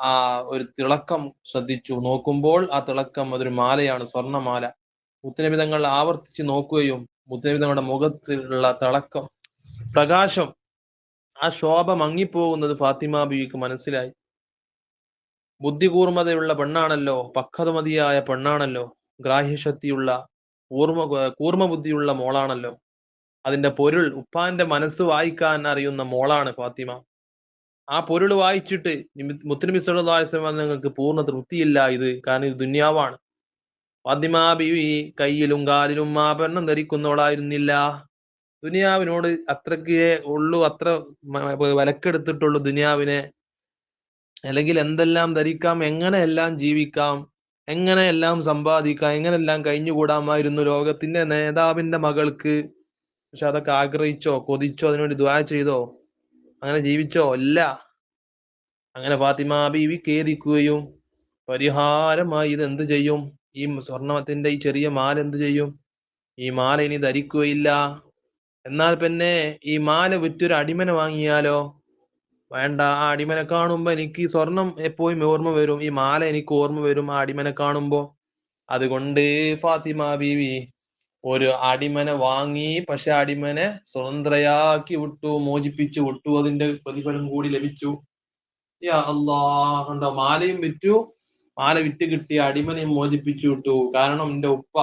ആ ഒരു തിളക്കം ശ്രദ്ധിച്ചു. നോക്കുമ്പോൾ ആ തിളക്കം അതൊരു മാലയാണ്, സ്വർണ്ണമാല. മുത്തുനബി തങ്ങൾ ആവർത്തിച്ച് നോക്കുകയും മുത്തുനബി തങ്ങളുടെ മുഖത്തിലുള്ള തിളക്കം, പ്രകാശം, ആ ശോഭ മങ്ങിപ്പോകുന്നത് ഫാത്തിമ ബീവിക്ക് മനസ്സിലായി. ബുദ്ധികൂർമ്മതയുള്ള പെണ്ണാണല്ലോ, പക്വതമതിയായ പെണ്ണാണല്ലോ, ഗ്രാഹ്യശക്തിയുള്ള, കൂർമ്മ ബുദ്ധിയുള്ള മോളാണല്ലോ. അതിന്റെ പൊരുൾ, ഉപ്പാന്റെ മനസ്സ് വായിക്കാൻ അറിയുന്ന മോളാണ് ഫാത്തിമ. ആ പൊരുൾ വായിച്ചിട്ട് മുത്തുനബി സല്ലല്ലാഹു അലൈഹി വസല്ലം നിങ്ങൾക്ക് പൂർണ്ണ തൃപ്തിയില്ല, ഇത് കാരണം ഇത് ദുന്യാവാണ്. ഫാത്തിമ ബീവി കയ്യിലും കാലിലും ആഭരണം ധരിക്കുന്നവളായിരുന്നില്ല. ദുനിയാവിനോട് അത്രയ്ക്ക് ഉള്ളൂ, അത്ര വിലക്കെടുത്തിട്ടുള്ളൂ ദുനിയാവിനെ. അല്ലെങ്കിൽ എന്തെല്ലാം ധരിക്കാം, എങ്ങനെയെല്ലാം ജീവിക്കാം, എങ്ങനെയെല്ലാം സമ്പാദിക്കാം, എങ്ങനെയെല്ലാം കഴിഞ്ഞുകൂടാമായിരുന്നു ലോകത്തിന്റെ നേതാവിന്റെ മകൾക്ക്. പക്ഷെ അതൊക്കെ ആഗ്രഹിച്ചോ, കൊതിച്ചോ, അതിനുവേണ്ടി ദുആ ചെയ്തോ, അങ്ങനെ ജീവിച്ചോ? ഇല്ല. അങ്ങനെ ഫാത്തിമ ബീവി ഖേദിക്കുകയും പരിഹാരമായി ഇത് എന്ത് ചെയ്യും, ഈ സ്വർണത്തിന്റെ ഈ ചെറിയ മാല എന്ത് ചെയ്യും, ഈ മാല ഇനി ധരിക്കുകയില്ല. എന്നാൽ പിന്നെ ഈ മാല വിറ്റൊരു അടിമനെ വാങ്ങിയാലോ? വേണ്ട, ആ അടിമനെ കാണുമ്പോ എനിക്ക് ഈ സ്വർണം എപ്പോഴും ഓർമ്മ വരും, ഈ മാല എനിക്ക് ഓർമ്മ വരും ആ അടിമനെ കാണുമ്പോ. അതുകൊണ്ട് ഫാത്തിമ ബീവി ഒരു അടിമനെ വാങ്ങി. പക്ഷെ അടിമനെ സ്വതന്ത്രയാക്കി വിട്ടു, മോചിപ്പിച്ചു വിട്ടു. അതിന്റെ പ്രതിഫലം കൂടി ലഭിച്ചു. യാ അല്ലാഹ്, കണ്ടോ, മാലയും വിറ്റു, മാല വിറ്റ് കിട്ടിയ അടിമനെ മോചിപ്പിച്ചു വിട്ടു. കാരണം എന്റെ ഉപ്പ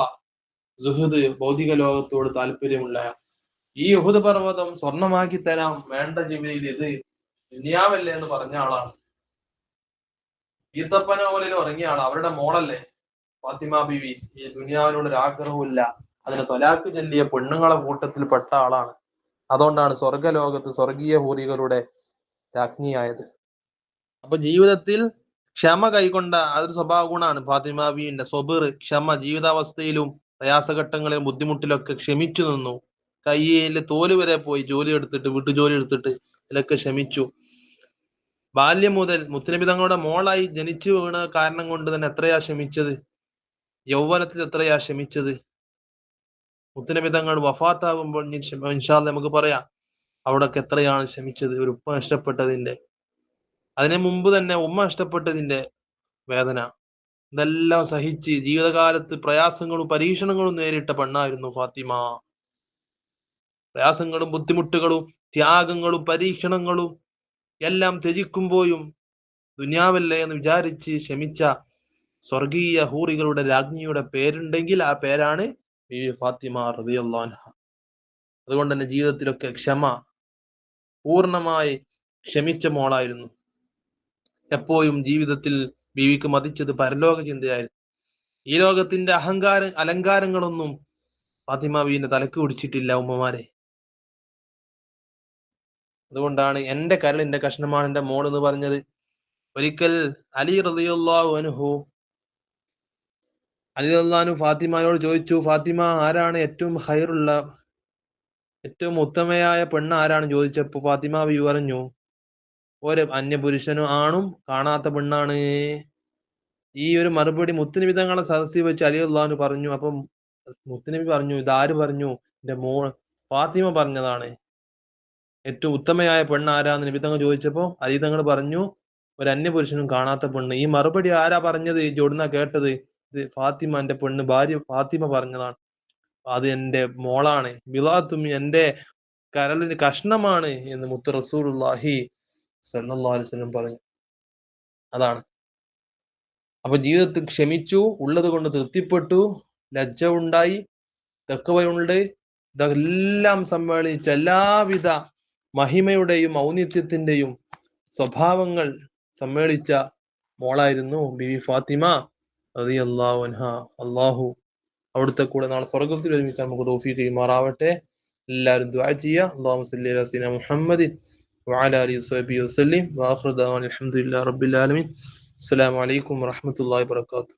സുഹൃദ് ഭൗതിക ലോകത്തോട് താല്പര്യമുള്ള, ഈ ഉഹുദ് പർവ്വതം സ്വർണമാക്കി തരാം, വേണ്ട ജിബ്രീൽ, ഇത് ദുനിയാവല്ലേ എന്ന് പറഞ്ഞ ആളാണ്. ഈത്തപ്പന പോലിൽ ഉറങ്ങിയ ആളാണ്. അവരുടെ മോളല്ലേ ഫാത്തിമ ബീവി. ഈ ദുനിയാവിനോട് ഒരു ആഗ്രഹവുമില്ല, അതിന് തൊലാക്ക് ചൊല്ലിയ പെണ്ണുങ്ങളെ കൂട്ടത്തിൽ പെട്ട ആളാണ്. അതുകൊണ്ടാണ് സ്വർഗലോകത്ത് സ്വർഗീയ ഹൂറികളുടെ രാജ്ഞിയായത്. അപ്പൊ ജീവിതത്തിൽ ക്ഷമ കൈക്കൊണ്ട അതൊരു സ്വഭാവ ഗുണമാണ് ഫാത്തിമ ബീവിന്റെ. സൊബിർ, ക്ഷമ. ജീവിതാവസ്ഥയിലും പ്രയാസഘട്ടങ്ങളിലും ബുദ്ധിമുട്ടിലൊക്കെ ക്ഷമിച്ചു നിന്നു. കയ്യിൽ തോല് വരെ പോയി ജോലി എടുത്തിട്ട്, വീട്ടുജോലി എടുത്തിട്ട് ഇതിലൊക്കെ ക്ഷമിച്ചു. ബാല്യം മുതൽ മുത്തുനബി തങ്ങളുടെ മോളായി ജനിച്ചു വീണ കാരണം കൊണ്ട് തന്നെ എത്രയാ ക്ഷമിച്ചത്. യൗവനത്തിൽ എത്രയാ ക്ഷമിച്ചത്. മുത്തുനബി തങ്ങൾ വഫാത്താകുമ്പോൾ ഇൻഷാ അല്ലാഹ് നമുക്ക് പറയാം അവിടൊക്കെ എത്രയാണ് ക്ഷമിച്ചത്. ഒരു ഉപ്പ ഇഷ്ടപ്പെട്ടതിന്റെ, അതിനു മുമ്പ് തന്നെ ഉമ്മ ഇഷ്ടപ്പെട്ടതിന്റെ വേദന, ഇതെല്ലാം സഹിച്ച് ജീവിതകാലത്ത് പ്രയാസങ്ങളും പരീക്ഷണങ്ങളും നേരിട്ട പെണ്ണായിരുന്നു ഫാത്തിമ. പ്രയാസങ്ങളും ബുദ്ധിമുട്ടുകളും ത്യാഗങ്ങളും പരീക്ഷണങ്ങളും എല്ലാം ത്യജിക്കുമ്പോഴും ദുനിയാവല്ലേ എന്ന് വിചാരിച്ച് ക്ഷമിച്ച സ്വർഗീയ ഹൂറികളുടെ രാജ്ഞിയുടെ പേരുണ്ടെങ്കിൽ ആ പേരാണ് ബീവി ഫാത്തിമ റളിയല്ലാഹു അൻഹ. അതുകൊണ്ട് തന്നെ ജീവിതത്തിലൊക്കെ ക്ഷമ, പൂർണ്ണമായി ക്ഷമിച്ച മോളായിരുന്നു. എപ്പോഴും ജീവിതത്തിൽ ബീവിക്ക് മതിച്ചത് പരലോക ചിന്തയായിരുന്നു. ഈ ലോകത്തിന്റെ അലങ്കാരങ്ങളൊന്നും ഫാത്തിമ ബീവിന്റെ തലക്ക് പിടിച്ചിട്ടില്ല ഉമ്മമാരെ. അതുകൊണ്ടാണ് എന്റെ കരളിന്റെ കഷ്ണമാണ് എന്റെ മോൾ എന്ന് പറഞ്ഞത്. ഒരിക്കൽ അലി റളിയല്ലാഹു അൻഹു ഫാത്തിമയോട് ചോദിച്ചു, ഫാത്തിമ, ആരാണ് ഏറ്റവും ഖൈറുള്ള, ഏറ്റവും ഉത്തമയായ പെണ്ണ് ആരാണ് ചോദിച്ചപ്പോ ഫാത്തിമ ബീവി പറഞ്ഞു, ഒരു അന്യപുരുഷനും ആണും കാണാത്ത പെണ്ണാണ്. ഈ ഒരു മറുപടി മുത്തുനബി തങ്ങളെ സദസ്സിൽ വെച്ച് അലി അള്ളാഹു പറഞ്ഞു. അപ്പം മുത്തുനബി പറഞ്ഞു, ഇതാര് പറഞ്ഞു? എന്റെ മോൾ ഫാത്തിമ പറഞ്ഞതാണ്. ഏറ്റവും ഉത്തമയായ പെണ്ണ് ആരാന്ന് നബി തങ്ങൾ ചോദിച്ചപ്പോ അലി തങ്ങൾ പറഞ്ഞു, ഒരു അന്യപുരുഷനും കാണാത്ത പെണ്ണ്. ഈ മറുപടി ആരാ പറഞ്ഞത്? ജോടുന്ന കേട്ടത്? ഇത് ഫാത്തിമ, എന്റെ പെണ്ണ് ഭാര്യ ഫാത്തിമ പറഞ്ഞതാണ്. അത് എന്റെ മോളാണ്, ബിലാത്തും എന്റെ കരളിന് കഷ്ണമാണ് എന്ന് മുത്ത് റസൂലുള്ളാഹി സ്വല്ലല്ലാഹു അലൈഹി വസല്ലം പറഞ്ഞു. അതാണ്. അപ്പൊ ജീവിതത്തിൽ ക്ഷമിച്ചു, ഉള്ളത് കൊണ്ട് തൃപ്തിപ്പെട്ടു, ലജ്ജ ഉണ്ടായി, തഖ്വയുണ്ട്, ഇതെല്ലാം സമ്മേളിച്ച എല്ലാവിധ മഹിമയുടെയും ഔന്നിത്യത്തിന്റെയും സ്വഭാവങ്ങൾ സമ്മേളിച്ച മോളായിരുന്നു ബീവി ഫാത്തിമ റളിയല്ലാഹു അൻഹ. അള്ളാഹു അവിടുത്തെ കൂടെ നാളെ സ്വർഗത്തിൽ ഒരുമിക്കാൻ നമുക്ക് തൗഫീഖ് ചെയ്യുമാറാവട്ടെ. എല്ലാവരും ദുആ ചെയ്യുക. അല്ലാഹുമ്മ സ്വല്ലി അലാ സയ്യിദിനാ മുഹമ്മദിൻ വഅലാ ആലിഹി വസഹ്ബിഹി വസല്ലം. വആഖിറു ദഅവാന അൽഹംദുലില്ലാഹി റബ്ബിൽ ആലമീൻ. അസ്സലാമു അലൈക്കും വറഹ്മത്തുള്ളാഹി വബറകാതുഹു.